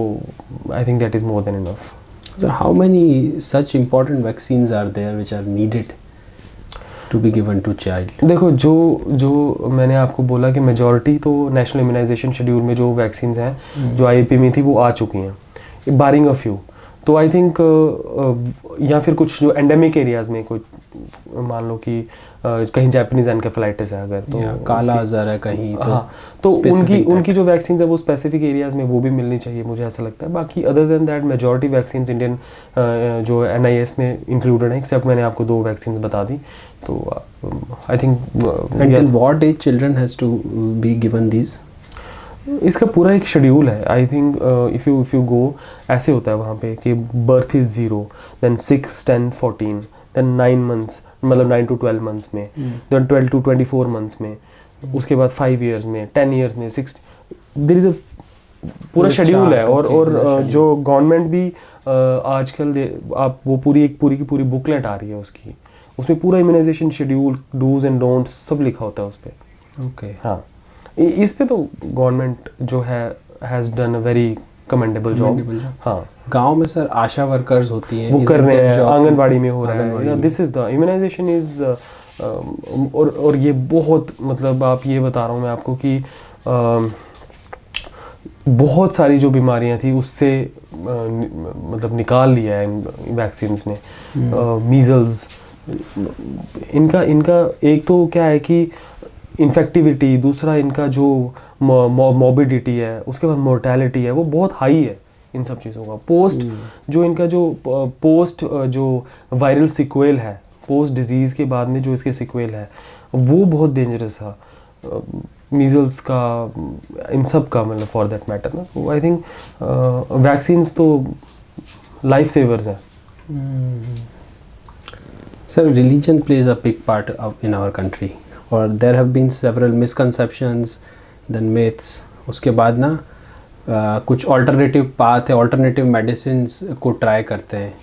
I think that is more than enough. So how many such important vaccines are there which are needed to be given to child? देखो जो मैंने आपको बोला कि मेजॉरिटी तो नेशनल इम्यूनाइजेशन शेड्यूल में जो वैक्सीन्स हैं जो IAP में थी वो आ चुकी हैं, बारिंग अ फ्यू. तो आई थिंक या फिर कुछ जो एंडेमिक एरियाज़ में, कोई मान लो कि कहीं जापानीज एनकेफेलाइटिस है अगर, तो काला आजार है कहीं, तो उनकी जो वैक्सीन है वो स्पेसिफिक एरियाज़ में वो भी मिलनी चाहिए, मुझे ऐसा लगता है. बाकी other than that majority vaccine Indian जो NIS में इंक्लूडेड है, एक्सेप्ट मैंने आपको 2 वैक्सीन बता दी. तो I think until what age children has to be given these? इसका पूरा एक शेड्यूल है. I think if you go, ऐसे होता है वहाँ पे कि birth is 0, then 6, 10, 14, then 9 months, मतलब 9 to 12 months में, देन 12 to 24 months में, उसके बाद 5 years में, 10 years में, 6, देयर इज़ अ पूरा शेड्यूल है. और जो गवर्नमेंट भी आजकल आप वो पूरी की पूरी बुकलेट आ रही है उसकी, उसमें पूरा immunization schedule, dos and don'ts सब लिखा होता है उस पर. ओके, हाँ, इस पे तो गवर्नमेंट जो है has done a very commendable job. हाँ, गांव में सर आशा वर्कर्स होती हैं, वो कर रहे हैं, आंगनबाड़ी में हो रहा है. This is the immunization is और ये बहुत, मतलब आप ये बता रहा हूँ मैं आपको कि बहुत सारी जो बीमारियां थी उससे मतलब निकाल लिया है इन वैक्सीन्स ने. मीजल्स, इनका एक तो क्या है कि इन्फेक्टिविटी, दूसरा इनका जो मॉर्बिडिटी है, उसके बाद मोर्टेलिटी है, वो बहुत हाई है इन सब चीज़ों का. जो इनका जो पोस्ट जो वायरल सिक्वेल है, पोस्ट डिजीज़ के बाद में जो इसके सिक्वेल है वो बहुत डेंजरस था. मीजल्स का, इन सब का, मतलब फॉर दैट मैटर ना. तो आई थिंक वैक्सीन्स तो लाइफ सेवर्स हैं. Sir, religion plays a big part in our country, or there have been several misconceptions, then myths. उसके बाद ना कुछ alternative path है, alternative medicines को try करते हैं,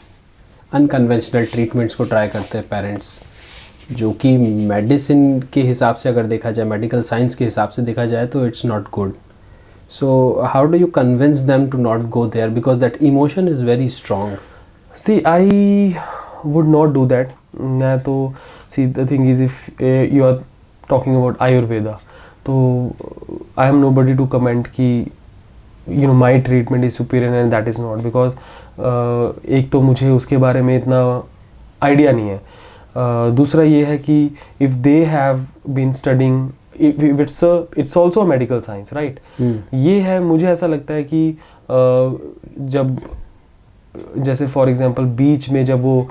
unconventional treatments को try करते हैं parents, जो कि medicine के हिसाब से अगर देखा जाए, medical science के हिसाब से देखा जाए तो it's not good. So how do you convince them to not go there, because that emotion is very strong? See, I would not do that. मैं तो, see, the thing is, if you are talking about Ayurveda, तो I am nobody to comment कि my treatment is superior and that is not, because एक तो मुझे उसके बारे में इतना आइडिया नहीं है. दूसरा ये है कि if they have been studying, if it's also a medical science, right? ये है, मुझे ऐसा लगता है कि जब जैसे फॉर एग्जांपल बीच में जब वो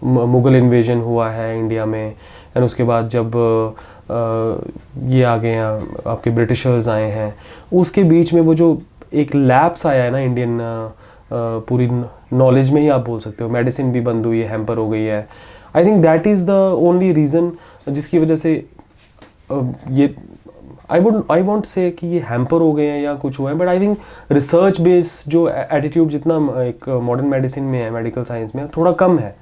मुग़ल इन्वेजन हुआ है इंडिया में, एंड उसके बाद जब ये आ गए हैं आपके ब्रिटिशर्स आए हैं, उसके बीच में वो जो एक लैप्स आया है ना इंडियन पूरी नॉलेज में ही आप बोल सकते हो, मेडिसिन भी बंद हुई है, हैम्पर हो गई है। I think that is the only reason जिसकी वजह से ये आई वॉन्ट से कि ये हैम्पर हो गए हैं या कुछ हुआ है, but I think research base जो एटीट्यूड जितना एक मॉडर्न मेडिसिन में है, मेडिकल साइंस में थोड़ा कम है।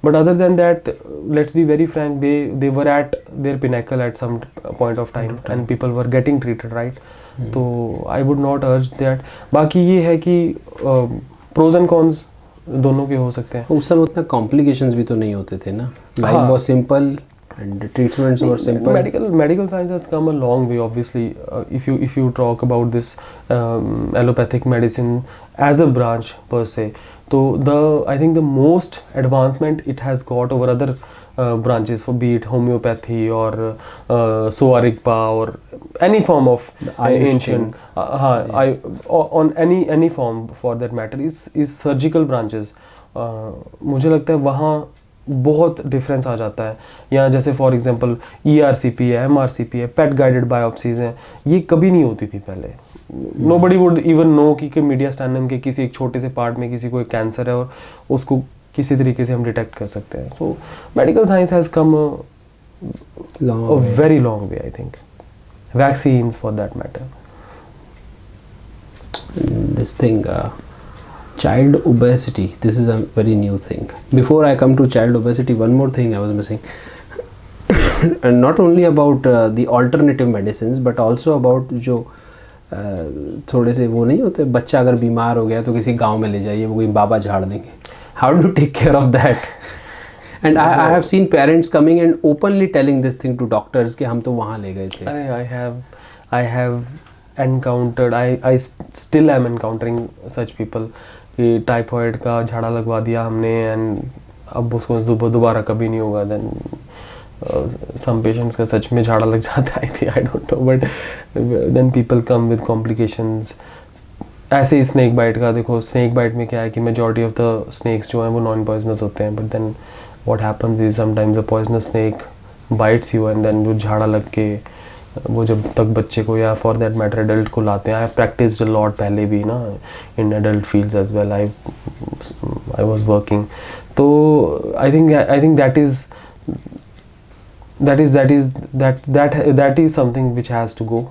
But other than that, let's be very frank, they were at their pinnacle at some point of time and people were getting treated, right? तो I would not urge that. बाकी ये है कि pros and cons दोनों के हो सकते हैं। उस समय उतना कॉम्प्लिकेशंस भी तो नहीं होते थे ना, life was simple and treatments were simple. Medical science has come a long way, obviously. If you talk about this allopathic medicine as a branch per se, so I think the most advancement it has got over other branches, for be it homeopathy or Soarigpa or any form of ancient on any form for that matter is surgical branches. मुझे लगता है वहाँ बहुत डिफरेंस आ जाता है। या जैसे फॉर एग्जांपल ERCP है, MRCP है, पेट गाइडेड बायोप्सीज हैं, ये कभी नहीं होती थी पहले। नोबडी वुड इवन नो कि मीडिया स्टैंडम के किसी एक छोटे से पार्ट में किसी को एक कैंसर है और उसको किसी तरीके से हम डिटेक्ट कर सकते हैं। So medical science has come a very long way, I think. Vaccines for that matter. This thing child obesity, this is a very new thing. Before I come to child obesity, one more thing I was missing. And not only about the alternative medicines but also about जो थोड़े से वो नहीं होते, बच्चा अगर बीमार हो गया तो किसी गांव में ले जाइए, वो कोई बाबा झाड़ देंगे. How do you take care of that? And I have seen parents coming and openly telling this thing to doctors कि हम तो वहाँ ले गए थे. I have encountered, I still am encountering such people कि टाइफॉइड का झाड़ा लगवा दिया हमने एंड अब उसको दोबारा कभी नहीं होगा। देन सम पेशेंट्स का सच में झाड़ा लग जाता है, I don't know, but then people come with complications. ऐसे ही स्नेक बाइट का देखो, स्नेक बाइट में क्या है कि मेजॉरिटी ऑफ द स्नेक्स जो हैं वो नॉन पॉइजनस होते हैं, but then what happens is sometimes a poisonous snake bites you and then वो झाड़ा लग के वो जब तक बच्चे को या फॉर दैट मैटर एडल्ट को लाते हैं। I have practised a lot पहले भी ना in adult fields as well, I was working. तो I think that is something which has to go,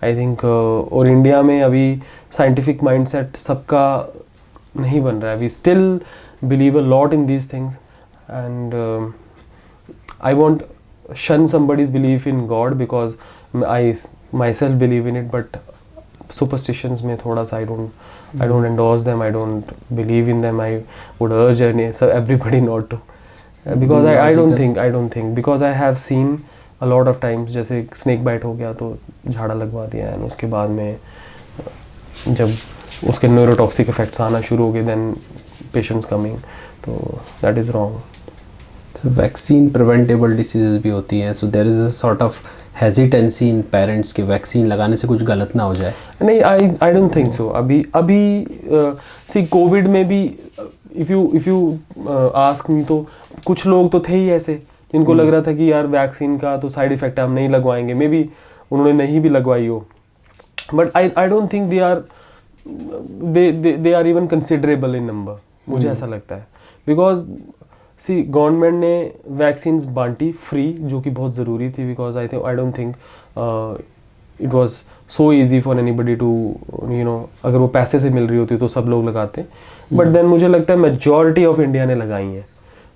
I think. और इंडिया में अभी साइंटिफिक माइंडसेट सबका नहीं बन रहा है। We still believe a lot in these things and I won't shun somebody's belief in God because I myself believe in it, but superstitions में थोड़ा सा I don't endorse them, I don't believe in them. I would urge everybody not to, because I don't think because I have seen a lot of times जैसे snake bite हो गया तो झाड़ा लगवा दिया and उसके बाद में जब उसके neurotoxic effects आना शुरू हो गए then patients coming, तो that is wrong. Vaccine preventable diseases भी होती हैं, so there is a sort of hesitancy in parents के वैक्सीन लगाने से कुछ गलत ना हो जाए. नहीं, आई डोंट थिंक सो. अभी सी कोविड में भी इफ़ यू आस्क मी तो कुछ लोग तो थे ही ऐसे जिनको लग रहा था कि यार वैक्सीन का तो साइड इफ़ेक्ट हम नहीं लगवाएंगे, मे बी उन्होंने नहीं भी लगवाई हो, but I don't think they are even considerable in number. मुझे ऐसा लगता है बिकॉज सी गवर्नमेंट ने वैक्सीन्स बांटी फ्री, जो कि बहुत ज़रूरी थी, because I don't think it was so easy for anybody to अगर वो पैसे से मिल रही होती तो सब लोग लगाते, बट देन मुझे लगता है मेजॉरिटी ऑफ इंडिया ने लगाई हैं.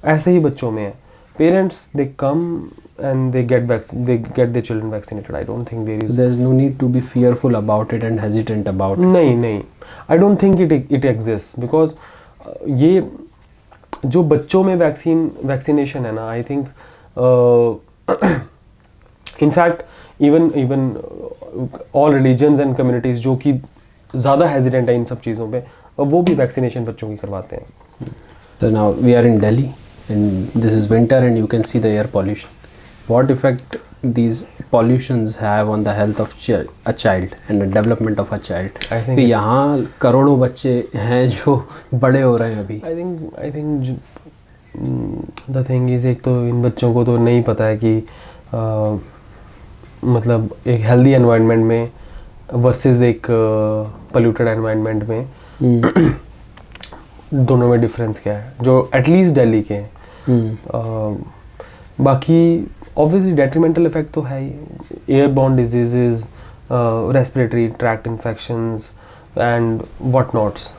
ऐसे ही बच्चों में है, parents they come and they get their children vaccinated. I don't think there's no need to be fearful about it and hesitant about it. नहीं, I don't think it exists because ये जो बच्चों में वैक्सीनेशन है ना, I think in fact even all religions and communities जो कि ज़्यादा हेजिडेंट है इन सब चीज़ों पे, वो भी वैक्सीनेशन बच्चों की करवाते हैं. So now we are in Delhi and this is winter and you can see the air pollution. What effect these pollutions have on the health of a child and the development of a child? I think कि यहाँ करोड़ों बच्चे हैं जो बड़े हो रहे हैं अभी. I think the thing is, एक तो इन बच्चों को तो नहीं पता है कि मतलब एक हेल्दी एनवायरनमेंट में वर्सेस एक पोल्यूटेड एनवायरनमेंट में दोनों में डिफरेंस क्या है, जो एटलीस्ट दिल्ली के हैं. बाकी ऑब्वियसली डेट्रीमेंटल इफेक्ट तो है ही. Airborne diseases, respiratory tract infections and what nots.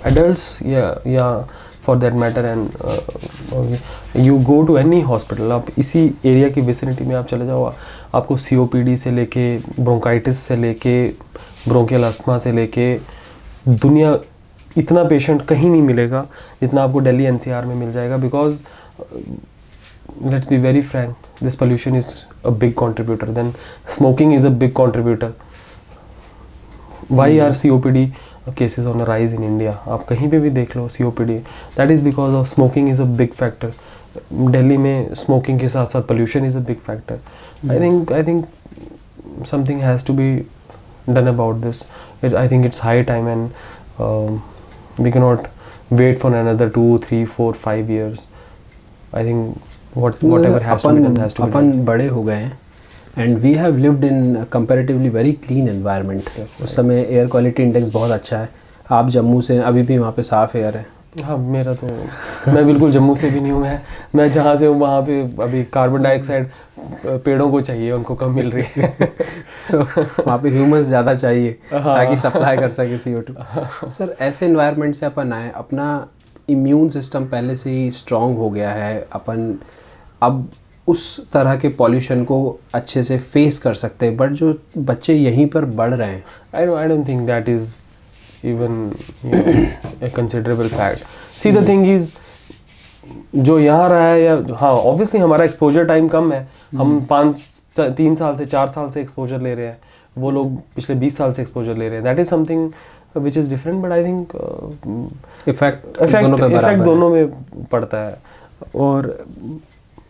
Adults या for that matter, and you go to any hospital, आप इसी एरिया की विसिनिटी में आप चले जाओ, आपको COPD से लेके ब्रोंकाइटिस से लेके ब्रोंकियल अस्थमा से लेके दुनिया इतना पेशेंट कहीं नहीं मिलेगा जितना आपको दिल्ली NCR में मिल जाएगा. Because let's be very frank, this pollution is a big contributor, then smoking is a big contributor. Why are COPD cases on a rise in India? आप कहीं पे भी देख लो COPD, that is because of smoking is a big factor. Delhi में smoking के साथ साथ pollution is a big factor. I think something has to be done about this. I think it's high time, and we cannot wait for another 2, 3, 4, 5 years. I think whatever has to be done has to be done. अपन बड़े हो गए हैं and we have lived in a comparatively very clean environment. उस समय एयर क्वालिटी इंडेक्स बहुत अच्छा है. आप जम्मू से, अभी भी वहाँ पे साफ़ एयर है. हाँ, मेरा तो मैं बिल्कुल जम्मू से भी नहीं हूँ. मैं जहाँ से हूँ वहाँ पे अभी कार्बन डाइऑक्साइड पेड़ों को चाहिए, उनको कम मिल रही है. तो वहाँ पे ह्यूमंस ज़्यादा चाहिए ताकि सप्लाई कर सके CO2. सर, ऐसे इन्वायरमेंट से अपन आए, अपना इम्यून सिस्टम पहले से ही स्ट्रॉन्ग हो गया है, अपन अब उस तरह के पॉल्यूशन को अच्छे से फेस कर सकते हैं. बट जो बच्चे यहीं पर बढ़ रहे हैं, I don't think that is even a considerable fact. See, the thing is, जो यहाँ रहा है, या हाँ ऑब्वियसली हमारा एक्सपोजर टाइम कम है. हम 3 साल से 4 साल से एक्सपोजर ले रहे हैं, वो लोग पिछले 20 साल से एक्सपोजर ले रहे हैं. That is something which is different. But I think effect दोनों में पड़ता है. और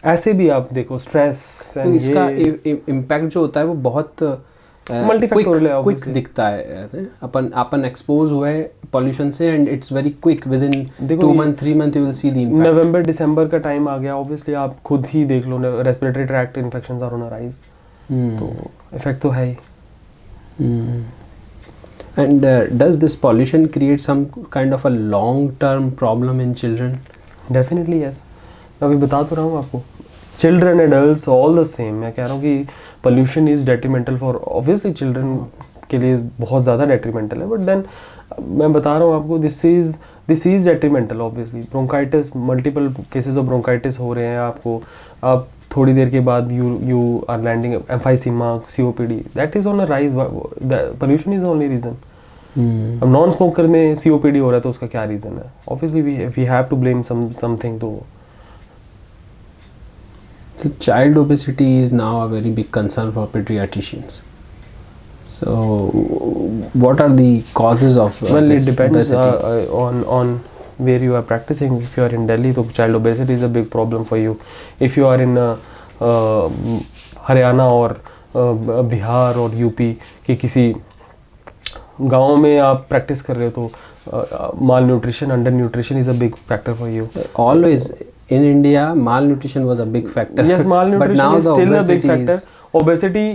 ऐसे भी आप देखो स्ट्रेस, तो इसका इम्पैक्ट जो होता है वो बहुत क्विक दिखता है. अपन एक्सपोज हुए पॉल्यूशन से and it's very quick, within 2 month 3 month you will see the impact. नवंबर दिसंबर का टाइम आ गया, ऑब्वियसली आप खुद ही देख लो, respiratory tract infections are on a rise. तो इफेक्ट तो है ही. And does this pollution create some kind of a long-term problem in children? Definitely yes. मैं अभी बता तो रहा हूँ आपको. Children, adults, all the same. मैं कह रहा हूँ कि pollution is detrimental for obviously children के लिए बहुत ज़्यादा detrimental है. But then मैं बता रहा हूँ आपको, this is detrimental obviously. Bronchitis, multiple cases of bronchitis हो रहे हैं आपको. आप थोड़ी देर के बाद you are landing emphysema, COPD. That is on a rise. The pollution is the only reason. अब नॉन स्मोकर में COPD हो रहा है तो उसका क्या रीज़न है? Obviously we have to blame something. तो So child obesity is now a very big concern for pediatricians. So what are the causes of well, it depends on where you are practicing. If you are in Delhi, तो child obesity is a big problem for you. If you are in Haryana और बिहार और यूपी के किसी गाँव में आप प्रैक्टिस कर रहे हो तो malnutrition, undernutrition is a big factor for you. Always in India, malnutrition was a big factor. Yes, malnutrition but now is the still a big obesity factor. Obesity,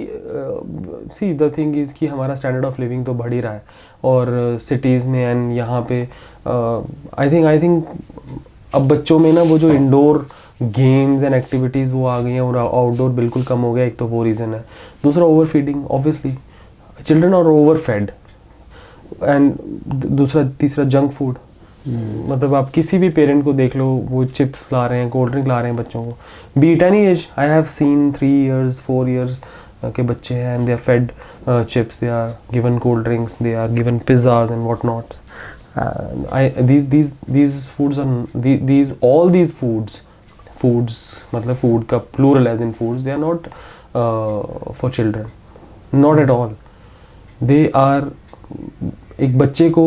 see the thing is कि हमारा standard of living तो बढ़ ही रहा है और cities में and यहाँ पे I think अब बच्चों में ना वो जो इंडोर गेम्स एंड एक्टिविटीज़ वो आ गई हैं और आउटडोर बिल्कुल कम हो गया. एक तो वो रीज़न है. दूसरा over feeding. Obviously children are over fed. And तीसरा जंक फूड. मतलब आप किसी भी पेरेंट को देख लो, वो चिप्स ला रहे हैं, कोल्ड ड्रिंक ला रहे हैं बच्चों को. Be at any age. I have seen 3 years 4 years के बच्चे हैं and they are fed chips, they are given cold drinks, they are given pizzas and what not. all these foods मतलब food का plural as in foods, they are not for children, not at all. They are, एक बच्चे को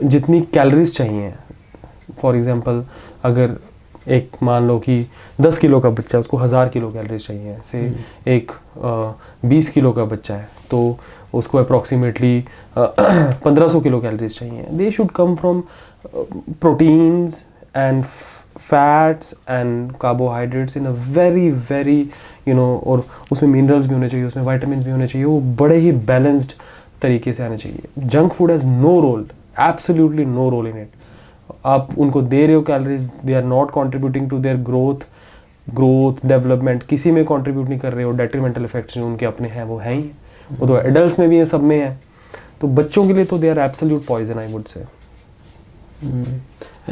जितनी कैलोरीज चाहिए, फॉर एग्जांपल अगर एक मान लो कि 10 किलो का बच्चा है, उसको 1000 किलो कैलोरीज चाहिए। से एक 20 किलो का बच्चा है तो उसको अप्रॉक्सीमेटली 1500 किलो कैलोरीज चाहिए। They should come from proteins and fats and carbohydrates in a very very और उसमें मिनरल्स भी होने चाहिए, उसमें वाइटामिन भी होने चाहिए, वो बड़े ही बैलेंस्ड तरीके से आने चाहिए। Junk food has no role, absolutely no role in it. आप उनको दे रहे हो calories, they are not contributing to their growth development, किसी में कंट्रीब्यूट नहीं कर रहे हो। डेट्रीमेंटल इफेक्ट्स जो उनके अपने हैं वो हैं ही, वो तो एडल्ट्स में भी है, सब में है। तो बच्चों के लिए तो they are absolute poison, I would say.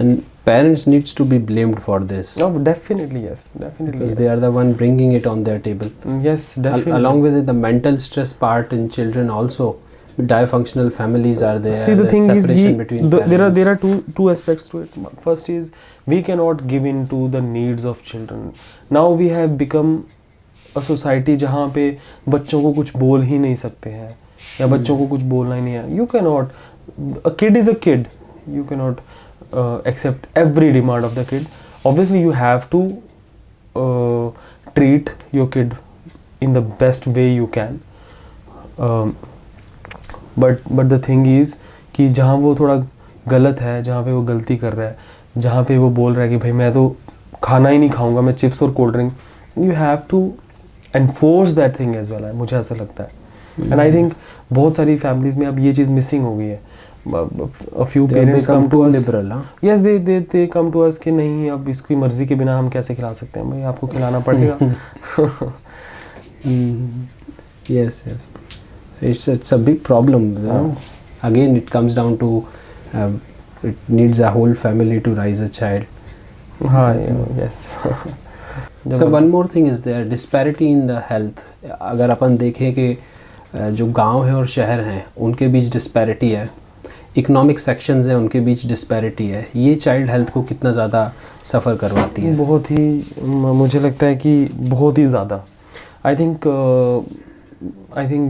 And parents needs to be blamed for this. Oh, definitely yes, definitely Because yes. they are the one bringing it on their table. Yes, definitely. Along with it, the mental stress part in children also. Dysfunctional families are there. See, the thing is, between there are two aspects to it. First is we cannot give in to the needs of children. Now we have become a society जहाँ पे बच्चों को कुछ बोल ही नहीं सकते हैं या बच्चों को कुछ बोलना ही नहीं है। You cannot. A kid is a kid. You cannot accept every demand of the kid. Obviously, you have to treat your kid in the best way you can. But the thing is कि जहाँ वो थोड़ा गलत है, जहाँ पे वो गलती कर रहा है, जहाँ पे वो बोल रहा है कि भाई मैं तो खाना ही नहीं खाऊंगा, मैं चिप्स और cold drink, you have to enforce that thing as well. मुझे ऐसा लगता है। एंड आई थिंक बहुत सारी फैमिलीज में अब ये चीज़ मिसिंग हो गई है। A few parents come to us liberal, huh? Yes, they come to us कि नहीं, अब इसकी मर्जी के बिना हम कैसे खिला सकते हैं, भाई आपको खिलाना पड़ेगा। Yes, it's a big problem, you know? Again it comes down to it needs a whole family to raise a child. Yes. So one more thing is there, disparity in the health. अगर अपन देखें कि जो गांव है और शहर हैं उनके बीच डिस्पैरिटी है, इकोनॉमिक सेक्शंस हैं उनके बीच डिस्पैरिटी है, ये चाइल्ड हेल्थ को कितना ज़्यादा सफ़र करवाती है? बहुत ही, मुझे लगता है कि बहुत ही ज़्यादा। I think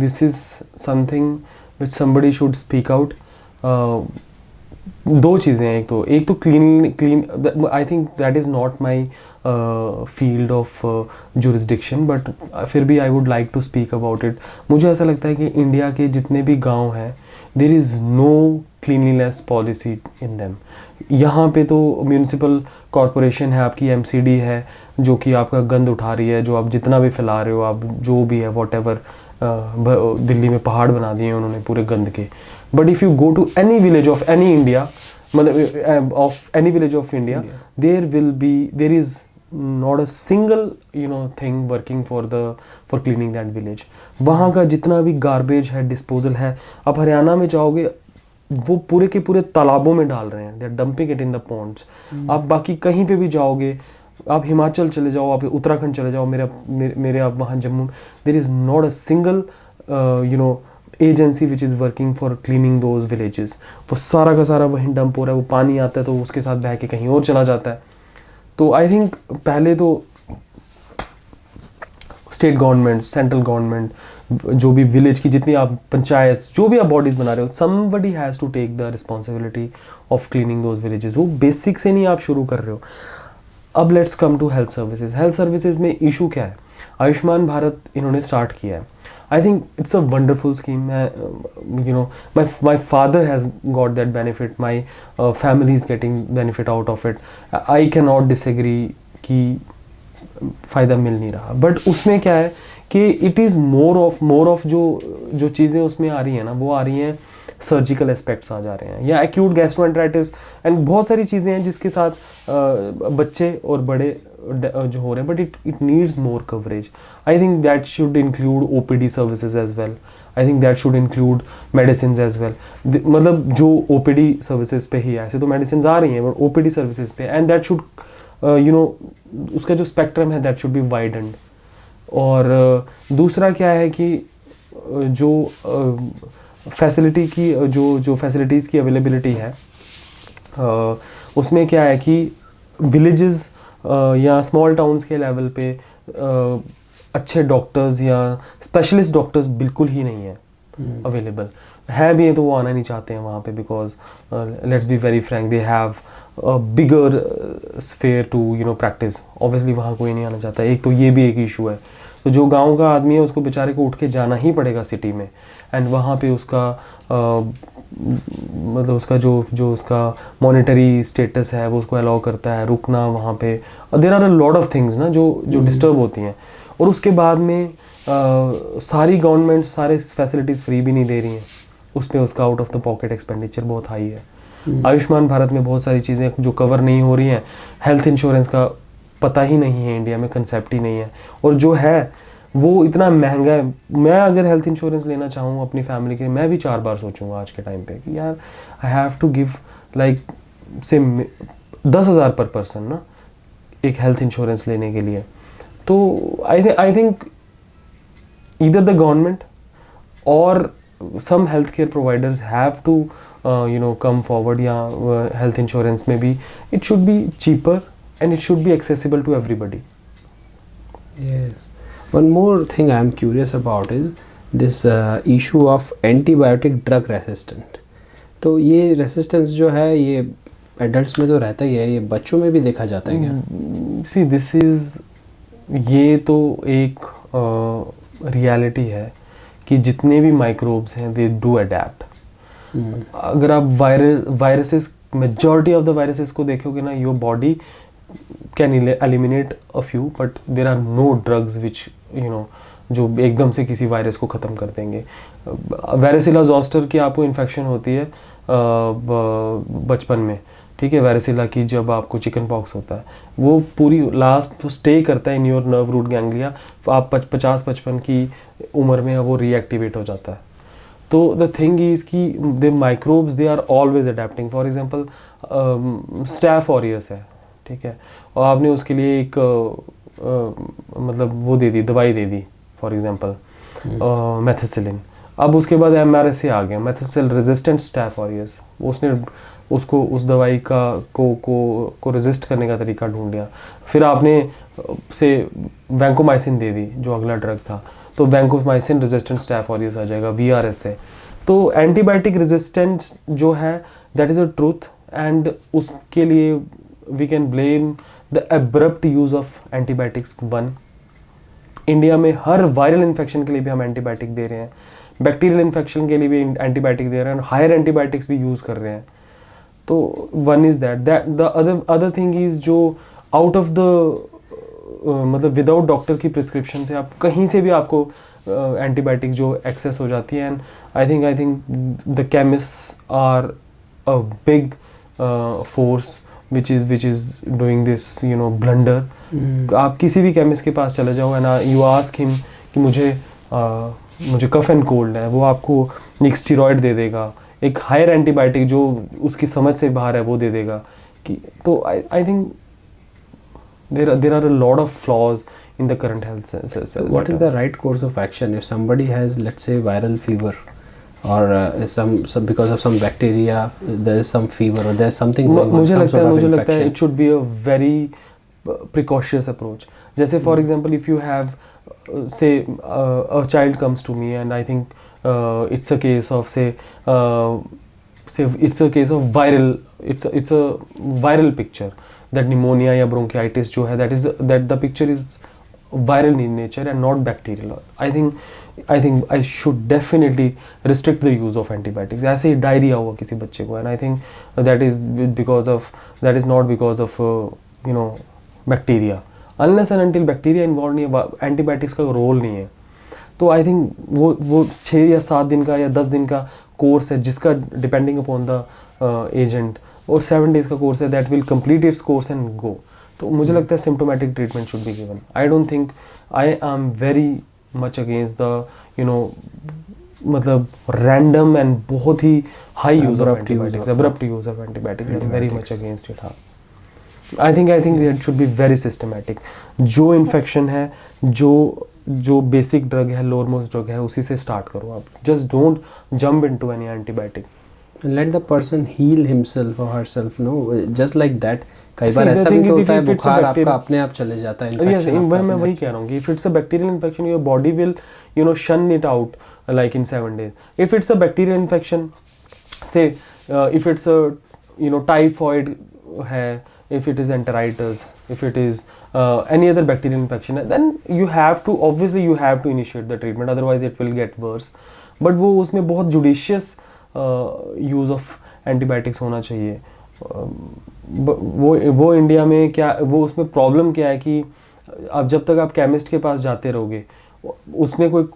this is something which somebody should speak out. दो चीज़ें हैं, एक तो clean I think that is not my field of jurisdiction, but फिर भी I would like to speak about it. मुझे ऐसा लगता है कि इंडिया के जितने भी गांव हैं, there is no cleanliness policy in them. यहाँ पे तो म्यूनिसिपल कॉरपोरेशन है, आपकी एमसीडी है जो कि आपका गंद उठा रही है, जो आप जितना भी फैला रहे हो, आप जो भी है व्हाटएवर, दिल्ली में पहाड़ बना दिए हैं उन्होंने पूरे गंद के। But if you go to any village of any India, मतलब of any village of India, there is not a single thing working for cleaning that village. वहाँ का जितना भी गार्बेज है, डिस्पोजल है, आप हरियाणा में जाओगे वो पूरे के पूरे तालाबों में डाल रहे हैं, they are dumping it in the ponds. आप बाकी कहीं पे भी जाओगे, आप हिमाचल चले जाओ, आप उत्तराखंड चले जाओ, मेरे आप वहाँ Jammu, there is not a single agency which is working for cleaning those villages. वो सारा का सारा वहीं डंप हो रहा है, वो पानी आता है तो उसके साथ बह के कहीं और चला जाता है। तो आई थिंक पहले तो स्टेट गवर्नमेंट, सेंट्रल गवर्नमेंट, जो भी विलेज की जितनी आप पंचायत, जो भी आप बॉडीज़ बना रहे हो, somebody has to take the responsibility of cleaning those villages. वो बेसिक से नहीं आप शुरू कर रहे हो। अब let's come to health services. Health services में इशू क्या है? आयुष्मान भारत इन्होंने स्टार्ट किया है। I think it's a wonderful scheme. My father has got that benefit. My family is getting benefit out of it. I cannot disagree कि फ़ायदा मिल नहीं रहा, बट उसमें क्या है कि इट इज़ मोर ऑफ जो चीज़ें उसमें आ रही हैं ना, वो आ रही हैं सर्जिकल एस्पेक्ट्स आ जा रहे हैं, या एक्यूट गैस्ट्रोएंटेराइटिस एंड बहुत सारी चीज़ें हैं जिसके साथ बच्चे और बड़े जो हो रहे हैं, but it needs more coverage. I think that should include OPD services as well. I think that should include medicine as well. मतलब जो OPD सर्विसेज पे ही, ऐसे तो मेडिसिन आ रही हैं, बट OPD सर्विसेज पे, एंड दैट शुड उसका जो स्पेक्ट्रम है दैट शुड बी वाइडेंड। और दूसरा क्या है कि जो फैसिलिटी की जो फैसिलिटीज़ की अवेलेबिलिटी है, उसमें क्या है कि विलेजेस या स्मॉल टाउन्स के लेवल पे अच्छे डॉक्टर्स या स्पेशलिस्ट डॉक्टर्स बिल्कुल ही नहीं है अवेलेबल। है भी हैं तो वो आना नहीं चाहते हैं वहाँ पे, because let's be very frank, they have bigger sphere to practice. Obviously वहाँ कोई नहीं आना चाहता. एक तो ये भी एक इशू है. तो जो गांव का आदमी है उसको बेचारे को उठ के जाना ही पड़ेगा सिटी में. एंड वहाँ पे उसका मतलब उसका जो उसका मॉनेटरी स्टेटस है वो उसको अलाउ करता है रुकना वहाँ पे. There are a lot of things ना जो डिस्टर्ब होती हैं. और उसके बाद में सारी गवर्नमेंट सारे फैसिलिटीज़ फ्री भी नहीं दे रही हैं. उस पर उसका out of the pocket expenditure बहुत हाई है. आयुष्मान भारत में बहुत सारी चीज़ें जो कवर नहीं हो रही हैं. हेल्थ इंश्योरेंस का पता ही नहीं है इंडिया में, कंसेप्ट ही नहीं है. और जो है वो इतना महंगा है. मैं अगर हेल्थ इंश्योरेंस लेना चाहूँ अपनी फैमिली के लिए, मैं भी 4 बार सोचूंगा आज के टाइम पे कि यार I have to give like say 10,000 पर पर्सन ना एक हेल्थ इंश्योरेंस लेने के लिए. तो I think either the government और some healthcare providers have to come forward. Health insurance में भी it should be cheaper and it should be accessible to everybody. Yes. One more thing I am curious about is this issue of antibiotic drug resistant. तो ये resistance जो है ये adults में तो रहता ही है, ये बच्चों में भी देखा जाता है क्या? See, this is ये तो एक reality है कि जितने भी माइक्रोब्स हैं दे डू अडेप्ट. अगर आप viruses majority of the viruses को देखोगे ना, your body can eliminate a few but there are no drugs which जो एकदम से किसी वायरस को ख़त्म कर देंगे. वायरसिला जोस्टर की आपको इन्फेक्शन होती है बचपन में, ठीक है. वायरसिला की जब आपको चिकन पॉक्स होता है वो पूरी लास्ट स्टे करता है in your nerve root ganglia. आप 50-55 की उम्र में वो रीएक्टिवेट हो जाता है. तो द थिंग इज़ कि the microbes they are always adapting. For example staph aureus है, ठीक है, और आपने उसके लिए एक मतलब वो दे दी, दवाई दे दी, फॉर एग्जांपल मेथिसिलिन. अब उसके बाद MRSA आ गया, मेथिसिल रेजिस्टेंट स्टैफ ऑरियस. उसने उसको उस दवाई को रेजिस्ट करने का तरीका ढूंढ लिया. फिर आपने से वैंकोमाइसिन दे दी जो अगला ड्रग था, तो वैंकोमाइसिन रेजिस्टेंट स्टैफ ऑरियस आ जाएगा, VRSA. तो एंटीबायोटिक रेजिस्टेंस जो है that is a truth. And उसके लिए we can blame the abrupt use of antibiotics. India में हर वायरल इन्फेक्शन के लिए भी हम एंटीबायोटिक दे रहे हैं, बैक्टीरियल इन्फेक्शन के लिए भी एंटीबायोटिक दे रहे हैं, हायर एंटीबायोटिक्स भी यूज़ कर रहे हैं. तो one is that the other thing is जो आउट ऑफ द मतलब विदाउट डॉक्टर की प्रिस्क्रिप्शन से आप कहीं से भी आपको एंटीबायोटिक जो एक्सेस हो जाती है. And I think the chemist are a big force which is doing this blunder. आप किसी भी केमिस्ट के पास चले जाओ एंड यू आस्क हिम कि मुझे कफ एंड कोल्ड है, वो आपको एक स्टीरॉयड दे देगा, एक हायर एंटीबायोटिक जो उसकी समझ से बाहर है वो दे देगा. कि तो I think there are a lot of flaws in the current health system. What is the right course of action if somebody has, let's say, viral fever or some because of some bacteria, there is some fever or there is something going on, मुझे some लगता sort of है infection? it should be a very precautious approach. जैसे for example if you have say a child comes to me and I think it's a case of say it's a case of viral, it's a viral picture that pneumonia या bronchitis जो है that the picture is viral in nature and not bacterial. I think I should definitely restrict the use of antibiotics. ऐसे ही डायरिया हुआ किसी बच्चे को and I think that is not because of bacteria. Unless and until bacteria involved नहीं है, antibiotics का रोल नहीं है. तो आई थिंक वो 6 या 7 दिन का या 10 दिन का कोर्स है जिसका डिपेंडिंग अपॉन द एजेंट, और 7 days का कोर्स है that will complete its course and go. तो मुझे लगता है symptomatic treatment should be given. I don't think I am very much against the मतलब रैंडम एंड बहुत ही high use of antibiotics, abrupt use of antibiotics, very much against it. हाँ, I think that should be very systematic. जो इन्फेक्शन है, जो बेसिक ड्रग है, लोअर मोस्ट ड्रग है, उसी से स्टार्ट करो आप. Just don't jump into any antibiotic. Let the person heal himself or herself, no, just like that. कई बार ऐसा भी होता है बुखार आपका अपने आप चले जाता है. Yes, मैं वही कह रहा हूँ कि if it's a bacterial infection, your body will shun it out like in 7 days. If it's a bacterial infection, say if it's a typhoid है, if it is enteritis, if it is any other bacterial infection, then you have to initiate the treatment, otherwise it will get worse. But वो उसमें बहुत judicious use of antibiotics होना चाहिए. वो इंडिया में क्या, वो उसमें प्रॉब्लम क्या है कि अब जब तक आप केमिस्ट के पास जाते रहोगे, उसने कोई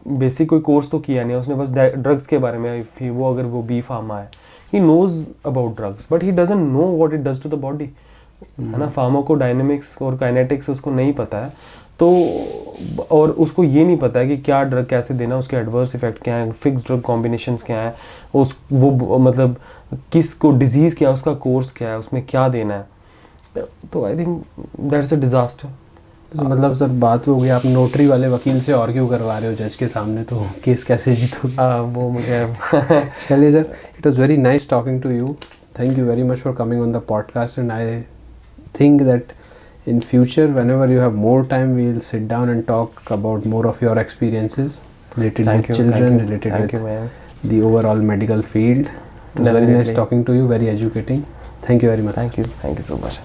बेसिक कोई कोर्स तो किया नहीं, उसने बस ड्रग्स के बारे में, वो अगर वो बी फार्मा है, he knows about drugs but he doesn't know what it does to the body, है ना. फार्माकोडायनेमिक्स और काइनेटिक्स उसको नहीं पता है, तो और उसको ये नहीं पता है कि क्या ड्रग कैसे देना, उसके एडवर्स इफेक्ट क्या है, फिक्स ड्रग कॉम्बिनेशंस क्या है, वो मतलब किसको डिजीज़ क्या है, उसका कोर्स क्या है, उसमें क्या देना है. तो I think that's a disaster. तो मतलब सर बात हो गई, आप नोटरी वाले वकील से आर्ग्यू करवा रहे हो जज के सामने, तो केस कैसे जीतोगे? वो मुझे चलिए sir, it was very nice talking to you. Thank you very much for coming on the podcast, and I think that in future, whenever you have more time, we will sit down and talk about more of your experiences related with children, related with the overall medical field. It was very nice talking to you, very educating. Thank you very much. Thank you so much.